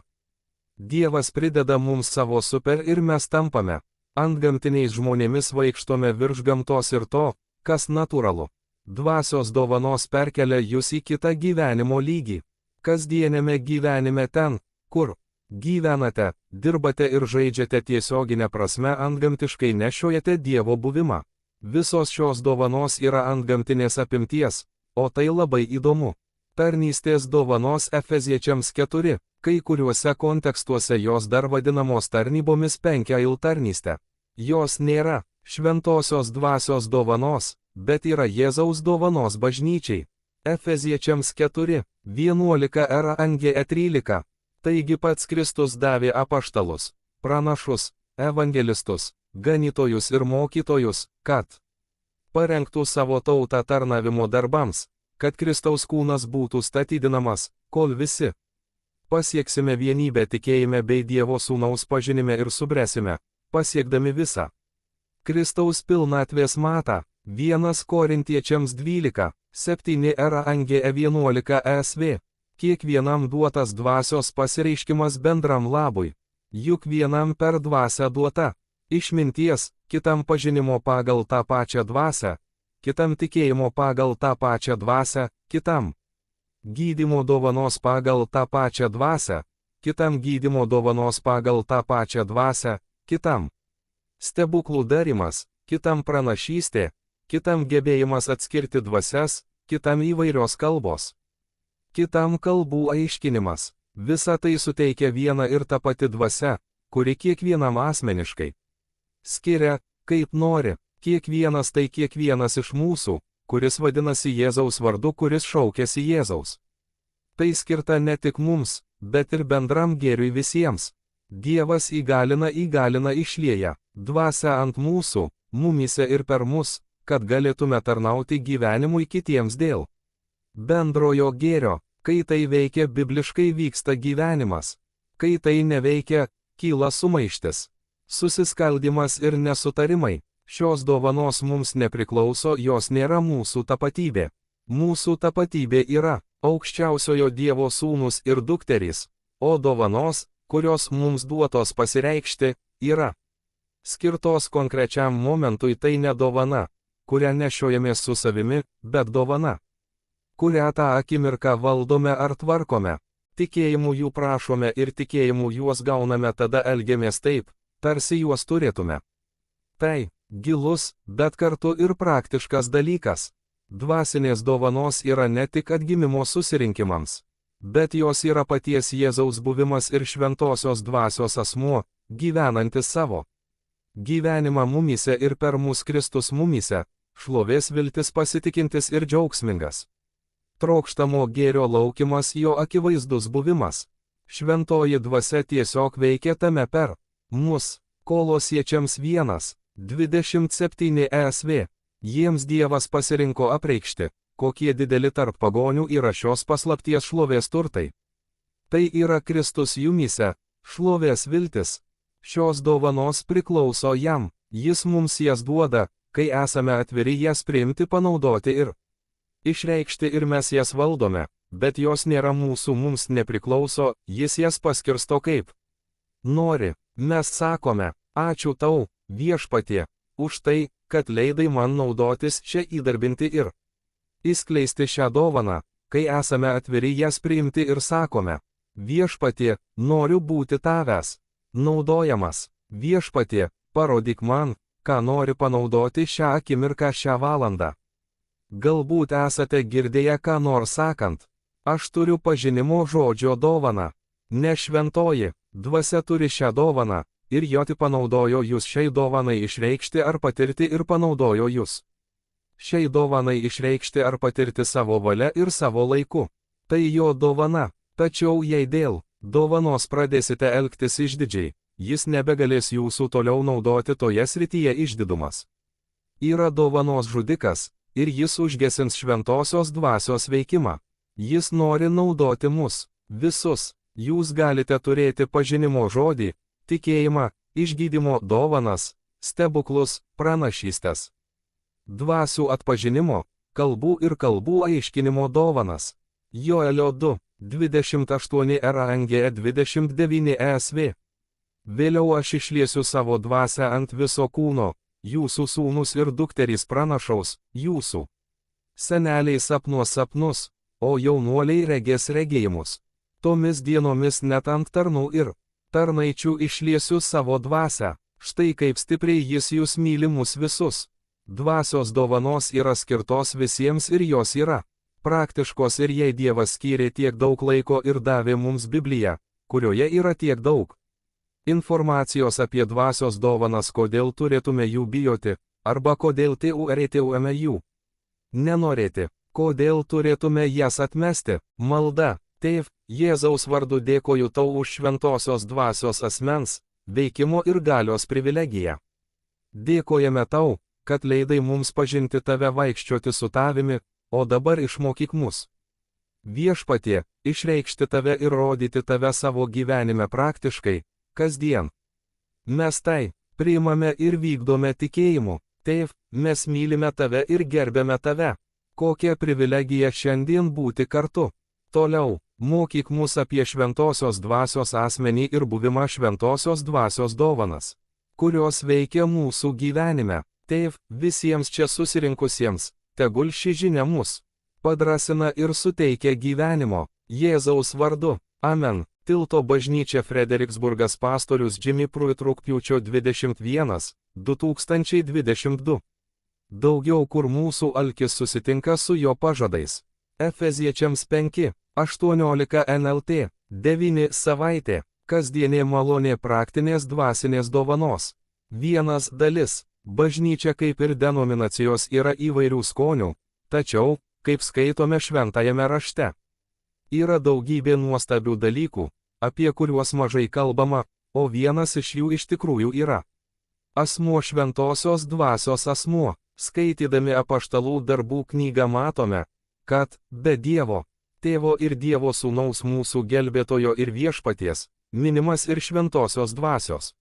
Dievas prideda mums savo super ir mes tampame antgamtiniais žmonėmis, vaikštome virš gamtos ir to, kas natūralu. Dvasios dovanos perkelia jūs į kitą gyvenimo lygį. Kasdienėme gyvenime ten, kur gyvenate, dirbate ir žaidžiate tiesioginę prasme antgamtiškai nešiojate Dievo buvimą. Visos šios dovanos yra antgamtinės apimties, o tai labai įdomu. Tarnystės dovanos Efeziečiams 4, kai kuriuose kontekstuose jos dar vadinamos tarnybomis penkiail tarnystė. Jos nėra šventosios dvasios dovanos, bet yra Jėzaus dovanos bažnyčiai. Efeziečiams 4, 11 ir Angė 13. Taigi pats Kristus davė apaštalus, pranašus, evangelistus, ganytojus ir mokytojus, kad parengtų savo tautą tarnavimo darbams, kad Kristaus kūnas būtų statydinamas, kol visi pasieksime vienybę tikėjime bei Dievo Sūnaus pažinime ir subresime, pasiekdami visą Kristaus pilnatvės matą. 1 Korintiečiams 12, 7 ir Angė 11 esv. Kiekvienam duotas dvasios pasireiškimas bendram labui. Juk vienam per dvasią duota išminties, kitam pažinimo pagal tą pačią dvasią, kitam tikėjimo pagal tą pačią dvasią, kitam gydymo dovanos pagal tą pačią dvasią, kitam gydymo dovanos pagal tą pačią dvasią, kitam stebuklų darimas, kitam pranašystė, kitam gebėjimas atskirti dvasias, kitam įvairios kalbos, kitam kalbų aiškinimas. Visa tai suteikia viena ir ta pati dvasia, kuri kiekvienam asmeniškai skiria, kaip nori. Kiekvienas tai kiekvienas iš mūsų, kuris vadinasi Jėzaus vardu, kuris šaukiasi Jėzaus. Tai skirta ne tik mums, bet ir bendram gėriui visiems. Dievas įgalina išlieja dvasią ant mūsų, mumyse ir per mus, kad galėtume tarnauti gyvenimui kitiems dėl bendrojo gėrio. Kai tai veikia, bibliškai vyksta gyvenimas. Kai tai neveikia, kyla sumaištis, susiskaldimas ir nesutarimai. Šios dovanos mums nepriklauso, jos nėra mūsų tapatybė. Mūsų tapatybė yra aukščiausiojo Dievo sūnus ir dukterys, o dovanos, kurios mums duotos pasireikšti, yra skirtos konkrečiam momentui. Tai ne dovana, kurią nešiojamės su savimi, bet dovana, kurią tą akimirką valdome ar tvarkome. Tikėjimu jų prašome ir tikėjimu juos gauname, tada elgiamės taip, tarsi juos turėtume. Tai gilus, bet kartu ir praktiškas dalykas. Dvasinės dovanos yra ne tik atgimimo susirinkimams, bet jos yra paties Jėzaus buvimas ir šventosios dvasios asmuo, gyvenantis savo gyvenimą mumyse ir per mus Kristus mumyse, šlovės viltis pasitikintis ir džiaugsmingas. Trokštamo gėrio laukimas jo akivaizdus buvimas. Šventoji dvasia tiesiog veikia tame per mus. Kolosiečiams 1:27 ESV. Jiems Dievas pasirinko apreikšti, kokie dideli tarp pagonių yra šios paslapties šlovės turtai. Tai yra Kristus jumyse, šlovės viltis. Šios dovanos priklauso jam, jis mums jas duoda, kai esame atviri jas priimti, panaudoti ir išreikšti, ir mes jas valdome, bet jos nėra mūsų, mums nepriklauso, jis jas paskirsto kaip nori. Mes sakome, ačiū tau, viešpatie, už tai, kad leidai man naudotis čia įdarbinti ir įskleisti šią dovaną, kai esame atviri jas priimti ir sakome, viešpatie, noriu būti tavęs naudojamas, viešpatie, parodyk man, ką nori panaudoti šią akimirką, šią valandą. Galbūt esate girdėję ką nors sakant, aš turiu pažinimo žodžio dovaną. Ne šventoji dvasia turi šią dovaną, ir joti panaudojo jūs šiai dovanai išreikšti ar patirti ir panaudojo jūs šiai dovanai išreikšti ar patirti savo valia ir savo laiku. Tai jo dovana, tačiau jei dėl dovanos pradėsite elgtis išdidžiai, jis nebegalės jūsų toliau naudoti toje srityje. Išdidumas yra dovanos žudikas, ir jis užgesins šventosios dvasios veikimą. Jis nori naudoti mus visus. Jūs galite turėti pažinimo žodį, tikėjimą, išgydymo dovanas, stebuklus, pranašystes, dvasių atpažinimo, kalbų ir kalbų aiškinimo dovanas. Joelio 2:28 RANGE 29 ESV. Vėliau aš išliesiu savo dvasią ant viso kūno, jūsų sūnus ir dukterys pranašaus, jūsų seneliai sapnuos sapnus, o jaunuoliai regės regėjimus. Tomis dienomis net ant tarnų ir tarnaičių išliesiu savo dvasią, štai kaip stipriai jis jūs myli mus visus. Dvasios dovanos yra skirtos visiems ir jos yra praktiškos, ir jei Dievas skyrė tiek daug laiko ir davė mums Bibliją, kurioje yra tiek daug informacijos apie dvasios dovanas, kodėl turėtume jų bijoti, arba kodėl turėtume jų nenorėti, kodėl turėtume jas atmesti. Malda. Tėv, Jėzaus vardu dėkoju tau už šventosios dvasios asmens veikimo ir galios privilegiją. Dėkojame tau, kad leidai mums pažinti tave, vaikščioti su tavimi, o dabar išmokyk mus. Viešpatie, išreikšti tave ir rodyti tave savo gyvenime praktiškai, kasdien. Mes tai priimame ir vykdome tikėjimu. Tėv, mes mylime tave ir gerbėme tave. Kokia privilegija šiandien būti kartu. Toliau, mokyk mus apie šventosios dvasios asmenį ir buvimą šventosios dvasios dovanas, kurios veikia mūsų gyvenime. Tėv, visiems čia susirinkusiems, tegul ši žinia mus padrasina ir suteikia gyvenimo. Jėzaus vardu. Amen. Tilto bažnyčia, Frederiksburgas, pastorius Jimmy Pruitt, rugpjūčio 21, 2022. Daugiau, kur mūsų alkis susitinka su jo pažadais. Efeziečiams 5:18 NLT. 9 savaitė. Kasdienė malonė praktinės dvasinės dovanos. 1 dalis. Bažnyčia kaip ir denominacijos yra įvairių skonių, tačiau, kaip skaitome šventajame rašte, yra daugybė nuostabių dalykų, apie kuriuos mažai kalbama, o vienas iš jų iš tikrųjų yra asmuo, šventosios dvasios asmuo. Skaitydami apaštalų darbų knygą matome, kad be Dievo Tėvo ir Dievo Sūnaus, mūsų gelbėtojo ir viešpaties, minimas ir šventosios dvasios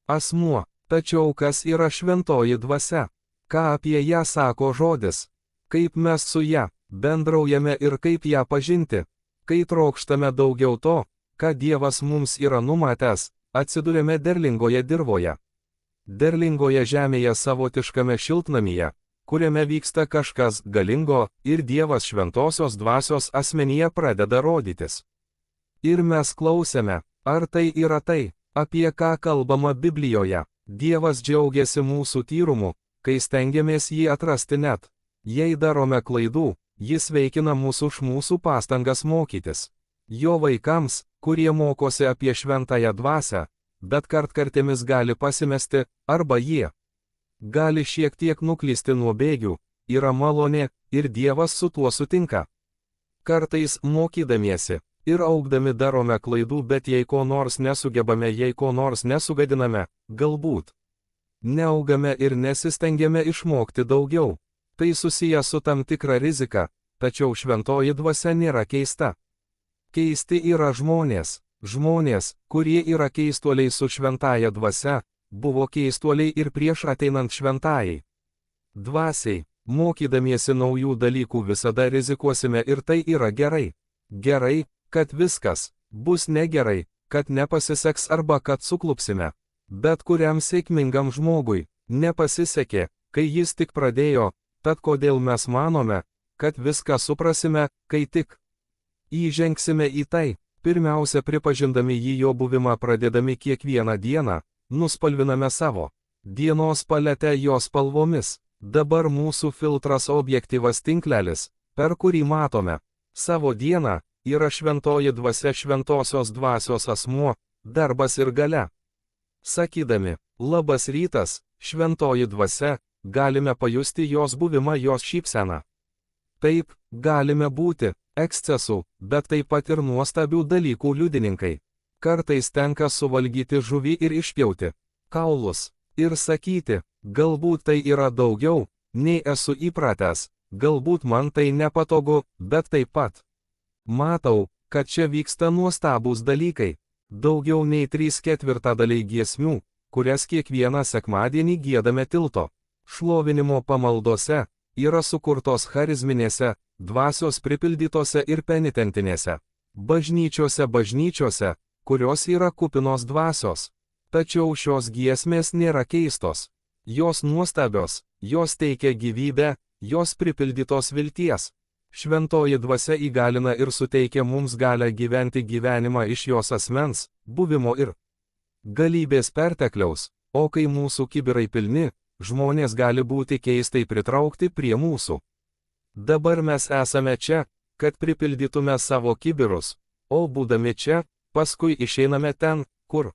asmuo. Tačiau kas yra šventoji dvasia? Ką apie ją sako žodis? Kaip mes su ją bendraujame ir kaip ją pažinti? Kai trokštame daugiau to, ką Dievas mums yra numatęs, atsiduriame derlingoje dirvoje. Derlingoje žemėje, savotiškame šiltnamyje, kuriame vyksta kažkas galingo, ir Dievas šventosios dvasios asmenyje pradeda rodytis. Ir mes klausėme, ar tai yra tai, apie ką kalbama Biblijoje. Dievas džiaugiasi mūsų tyrumu, kai stengiamės jį atrasti net Jei darome klaidų, jis veikina mus už mūsų pastangas mokytis. Jo vaikams, kurie mokosi apie šventąją dvasią, bet kartkartėmis gali pasimesti, arba jie gali šiek tiek nuklysti nuo bėgių, yra malonė, ir Dievas su tuo sutinka. Kartais mokydamiesi ir augdami darome klaidų, bet jei ko nors nesugebame, jei ko nors nesugadiname, galbūt neaugame ir nesistengiame išmokti daugiau. Tai susiję su tam tikra rizika, tačiau šventoji dvasia nėra keista. Keisti yra žmonės. Žmonės, kurie yra keistuoliai su šventąja dvasia, buvo keistuoliai ir prieš ateinant šventajai dvasiai. Mokydamiesi naujų dalykų visada rizikuosime ir tai yra gerai. Gerai, kad viskas bus negerai, kad nepasiseks arba kad suklupsime. Bet kuriam sėkmingam žmogui nepasisekė, kai jis tik pradėjo, tad kodėl mes manome, kad viską suprasime, kai tik įžengsime į tai? Pirmiausia, pripažindami jį jo buvimą, pradėdami kiekvieną dieną, nuspalviname savo dienos paletę jos spalvomis. Dabar mūsų filtras objektyvas tinklelis, per kurį matome savo dieną, yra šventoji dvasia, šventosios dvasios asmuo, darbas ir galia. Sakydami, labas rytas, šventoji dvasia, galime pajusti jos buvimą, jos šypseną. Taip, galime būti ekscesų, bet taip pat ir nuostabių dalykų liudininkai. Kartais tenka suvalgyti žuvį ir išpjauti kaulus ir sakyti, galbūt tai yra daugiau, nei esu įpratęs, galbūt man tai nepatogu, bet taip pat matau, kad čia vyksta nuostabūs dalykai. Daugiau nei 3/4 giesmių, kurias kiekvieną sekmadienį giedame tilto šlovinimo pamaldose, yra sukurtos charizminėse, dvasios pripildytose ir penitentinėse bažnyčiose, kurios yra kupinos dvasios. Tačiau šios giesmės nėra keistos. Jos nuostabios, jos teikia gyvybę, jos pripildytos vilties. Šventoji dvasia įgalina ir suteikia mums galią gyventi gyvenimą iš jos asmens, buvimo ir galybės pertekliaus, o kai mūsų kibirai pilni, žmonės gali būti keistai pritraukti prie mūsų. Dabar mes esame čia, kad pripildytume savo kibirus, o būdami čia, paskui išeiname ten, kur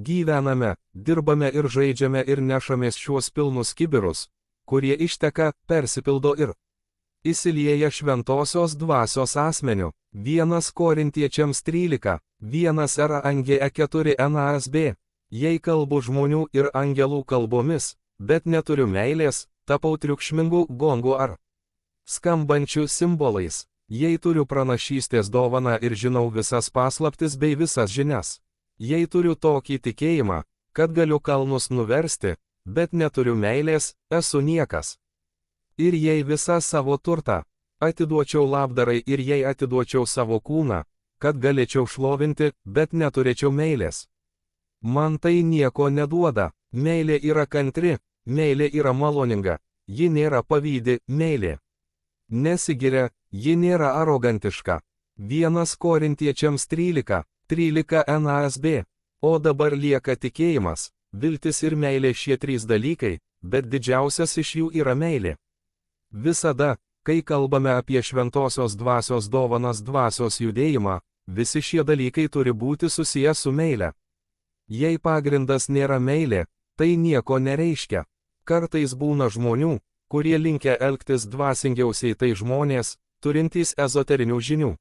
gyvename, dirbame ir žaidžiame ir nešamės šiuos pilnus kibirus, kurie išteka, persipildo ir įsilieja šventosios dvasios asmeniu. 1 Korintiečiams 13, 1 Range 4 NASB. Jei kalbu žmonių ir angelų kalbomis, bet neturiu meilės, tapau triukšmingu gongu ar skambančiu simbolais. Jei turiu pranašystės dovaną ir žinau visas paslaptis bei visas žinias. Jei turiu tokį tikėjimą, kad galiu kalnus nuversti, bet neturiu meilės, esu niekas. Ir jei visą savo turtą atiduočiau labdarai ir jei atiduočiau savo kūną, kad galėčiau šlovinti, bet neturėčiau meilės, man tai nieko neduoda. Meilė yra kantri, meilė yra maloninga, ji nėra pavydi, meilė nesigiria, ji nėra arogantiška. 1 Korintiečiams 13, 13 NASB. O dabar lieka tikėjimas, viltis ir meilė, šie 3 dalykai, bet didžiausias iš jų yra meilė. Visada, kai kalbame apie šventosios dvasios dovanas, dvasios judėjimą, visi šie dalykai turi būti susiję su meile. Jei pagrindas nėra meilė, tai nieko nereiškia. Kartais būna žmonių, kurie linkę elgtis dvasingiausiai, tai žmonės, turintys ezoterinių žinių.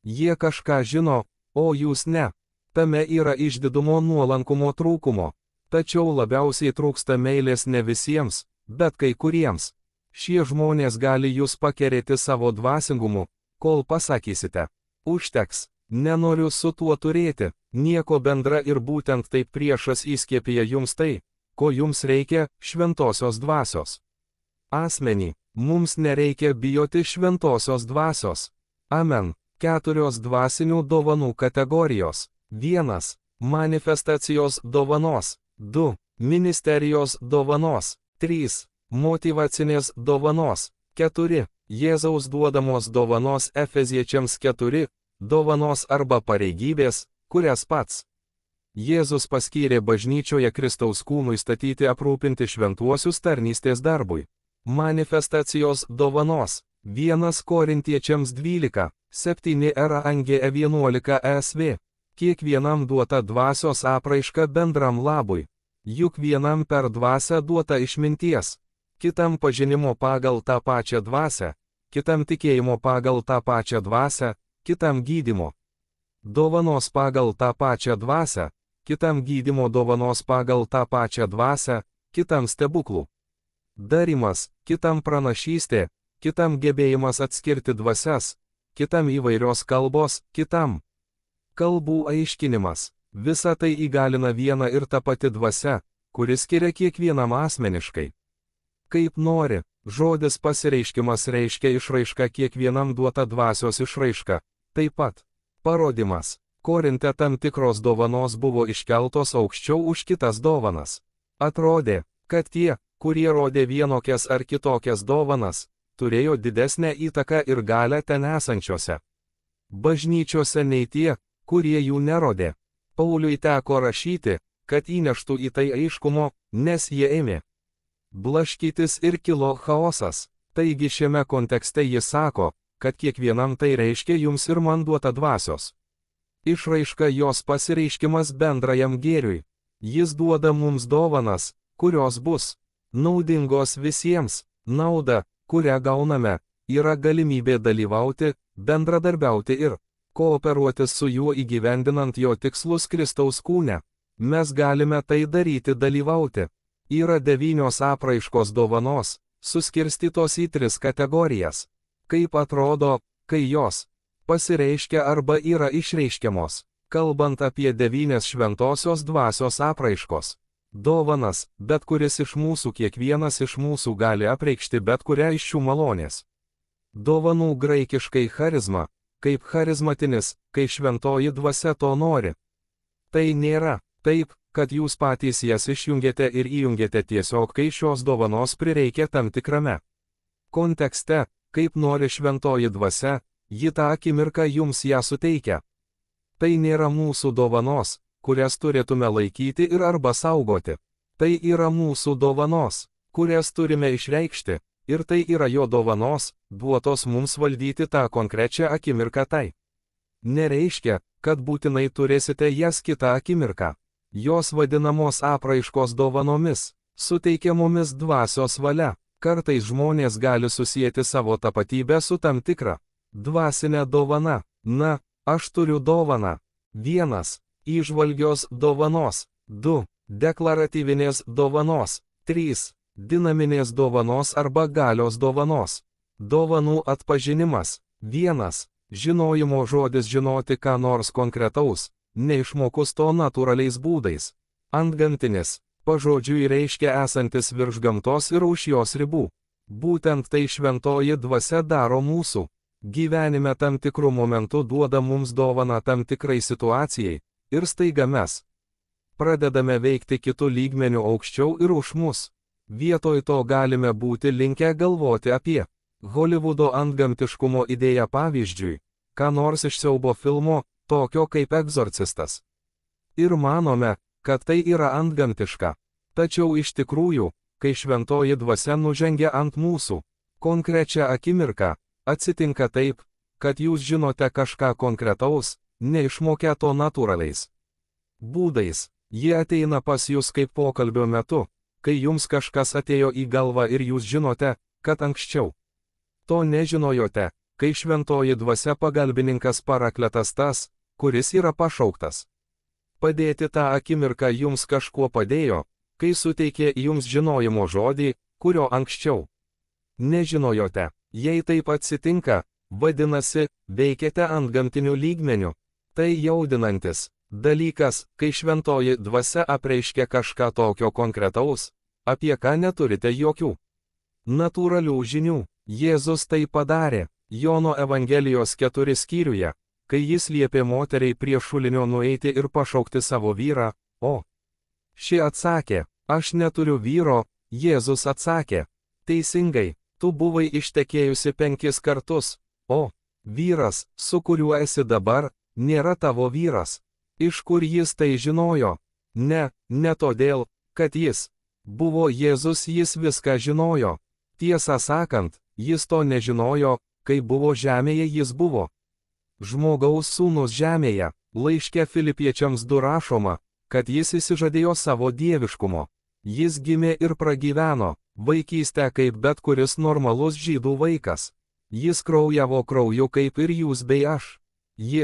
Jie kažką žino, o jūs ne. Tame yra išdidumo, nuolankumo trūkumo. Tačiau labiausiai trūksta meilės ne visiems, bet kai kuriems. Šie žmonės gali jūs pakerėti savo dvasingumu, kol pasakysite, užteks, nenoriu su tuo turėti, nieko bendra, ir būtent taip priešas įskiepija jums tai, ko jums reikia, šventosios dvasios asmenį. Mums nereikia bijoti šventosios dvasios. Amen. 4 dvasinių dovanų kategorijos. 1. Manifestacijos dovanos. 2. Ministerijos dovanos. 3. Motyvacinės dovanos. 4. Jėzaus duodamos dovanos. Efeziečiams 4. Dovanos arba pareigybės, kurias pats Jėzus paskyrė bažnyčioje Kristaus kūnui statyti, aprūpinti šventuosius tarnystės darbui. Manifestacijos dovanos. 1 Korintiečiams 12, 7 Angė 11 SV. Kiekvienam duota dvasios apraiška bendram labui. Juk vienam per dvasią duota išminties, kitam pažinimo pagal tą pačią dvasią, kitam tikėjimo pagal tą pačią dvasią, kitam gydymo dovanos pagal tą pačią dvasią, kitam gydymo dovanos pagal tą pačią dvasią, kitam stebuklų darimas, kitam pranašystė, kitam gebėjimas atskirti dvasias, kitam įvairios kalbos, kitam kalbų aiškinimas. Visa tai įgalina viena ir ta pati dvasia, kuris skiria kiekvienam asmeniškai. Kaip nori, žodis pasireiškimas reiškia išraišką kiekvienam duota dvasios išraiška. Taip pat parodimas. Korinte tam tikros dovanos buvo iškeltos aukščiau už kitas dovanas. Atrodė, kad tie, kurie rodė vienokias ar kitokias dovanas, turėjo didesnę įtaką ir galę ten esančiose bažnyčiose nei tie, kurie jų nerodė. Pauliui teko rašyti, kad įneštų į tai aiškumo, nes jie ėmė blaškytis ir kilo chaosas. Taigi šiame kontekste jis sako, kad kiekvienam tai reiškia jums ir man duota dvasios išraiška, jos pasireiškimas bendrajam gėriui. Jis duoda mums dovanas, kurios bus naudingos visiems. Nauda, kurią gauname, yra galimybė dalyvauti, bendradarbiauti ir kooperuotis su juo įgyvendinant jo tikslus Kristaus kūne. Mes galime tai daryti dalyvauti. Yra 9 apraiškos dovanos, suskirstytos į 3 kategorijas. Kaip atrodo, kai jos pasireiškia arba yra išreiškiamos. Kalbant apie 9 šventosios dvasios apraiškos dovanas, bet kuris iš mūsų, kiekvienas iš mūsų gali apreikšti bet kurią iš šių malonės dovanų, graikiškai charizma, kaip charizmatinis, kai šventoji dvasia to nori. Tai nėra taip, kad jūs patys jas išjungėte ir įjungėte tiesiog, kai šios dovanos prireikia tam tikrame kontekste, kaip nori šventoji dvasia, ji tą akimirką jums ją suteikia. Tai nėra mūsų dovanos, kurias turėtume laikyti ir arba saugoti. Tai yra mūsų dovanos, kurias turime išreikšti. Ir tai yra jo dovanos, duotos mums valdyti tą konkrečią akimirką. Tai nereiškia, kad būtinai turėsite jas kitą akimirką. Jos vadinamos apraiškos dovanomis, suteikiamomis dvasios valia. Kartais žmonės gali susijęti savo tapatybę su tam tikra dvasinė dovana. Na, aš turiu dovaną. 1. Įžvalgios dovanos. 2. Deklaratyvinės dovanos. 3. Dinaminės dovanos arba galios dovanos. Dovanų atpažinimas. 1. Žinojimo žodis, žinoti ką nors konkretaus, neišmokus to natūraliais būdais. Antgamtinis, pažodžiui reiškia esantis virš gamtos ir už jos ribų. Būtent tai šventoji dvasia daro mūsų gyvenime. Tam tikrų momentų duoda mums dovaną tam tikrai situacijai, ir staiga mes pradedame veikti kitų lygmenių aukščiau ir už mus. Vietoj to galime būti linkę galvoti apie Holivudo antgamtiškumo idėją, pavyzdžiui, ką nors iš siaubo filmo, tokio kaip Egzorcistas. Ir manome, kad tai yra antgamtiška. Tačiau iš tikrųjų, kai šventoji dvasia nužengia ant mūsų konkrečią akimirką, atsitinka taip, kad jūs žinote kažką konkretaus, neišmokę to natūraliais būdais. Jie ateina pas jūs kaip pokalbio metu, kai jums kažkas atėjo į galvą ir jūs žinote, kad anksčiau to nežinojote, kai šventoji dvasia pagalbininkas parakletas tas, kuris yra pašauktas padėti tą akimirką jums kažkuo padėjo, kai suteikė jums žinojimo žodį, kurio anksčiau nežinojote. Jei taip atsitinka, vadinasi, veikiate antgamtiniu lygmeniu. Tai jaudinantis dalykas, kai šventoji dvasia apreiškia kažką tokio konkretaus, apie ką neturite jokių natūralių žinių. Jėzus tai padarė Jono Evangelijos 4 skyriuje, kai jis liepė moteriai prie šulinio nueiti ir pašaukti savo vyrą, o ši atsakė, aš neturiu vyro. Jėzus atsakė, teisingai, tu buvai ištekėjusi 5 kartus, o vyras, su kuriuo esi dabar, nėra tavo vyras. Iš kur jis tai žinojo? Ne todėl, kad jis buvo Jėzus, jis viską žinojo. Tiesą sakant, jis to nežinojo, kai buvo žemėje jis buvo. Žmogaus sūnus žemėje, laiške Filipiečiams 2 rašoma, kad jis išsižadėjo savo dieviškumo. Jis gimė ir pragyveno vaikystę kaip bet kuris normalus žydų vaikas. Jis kraujavo krauju kaip ir jūs bei aš. Jis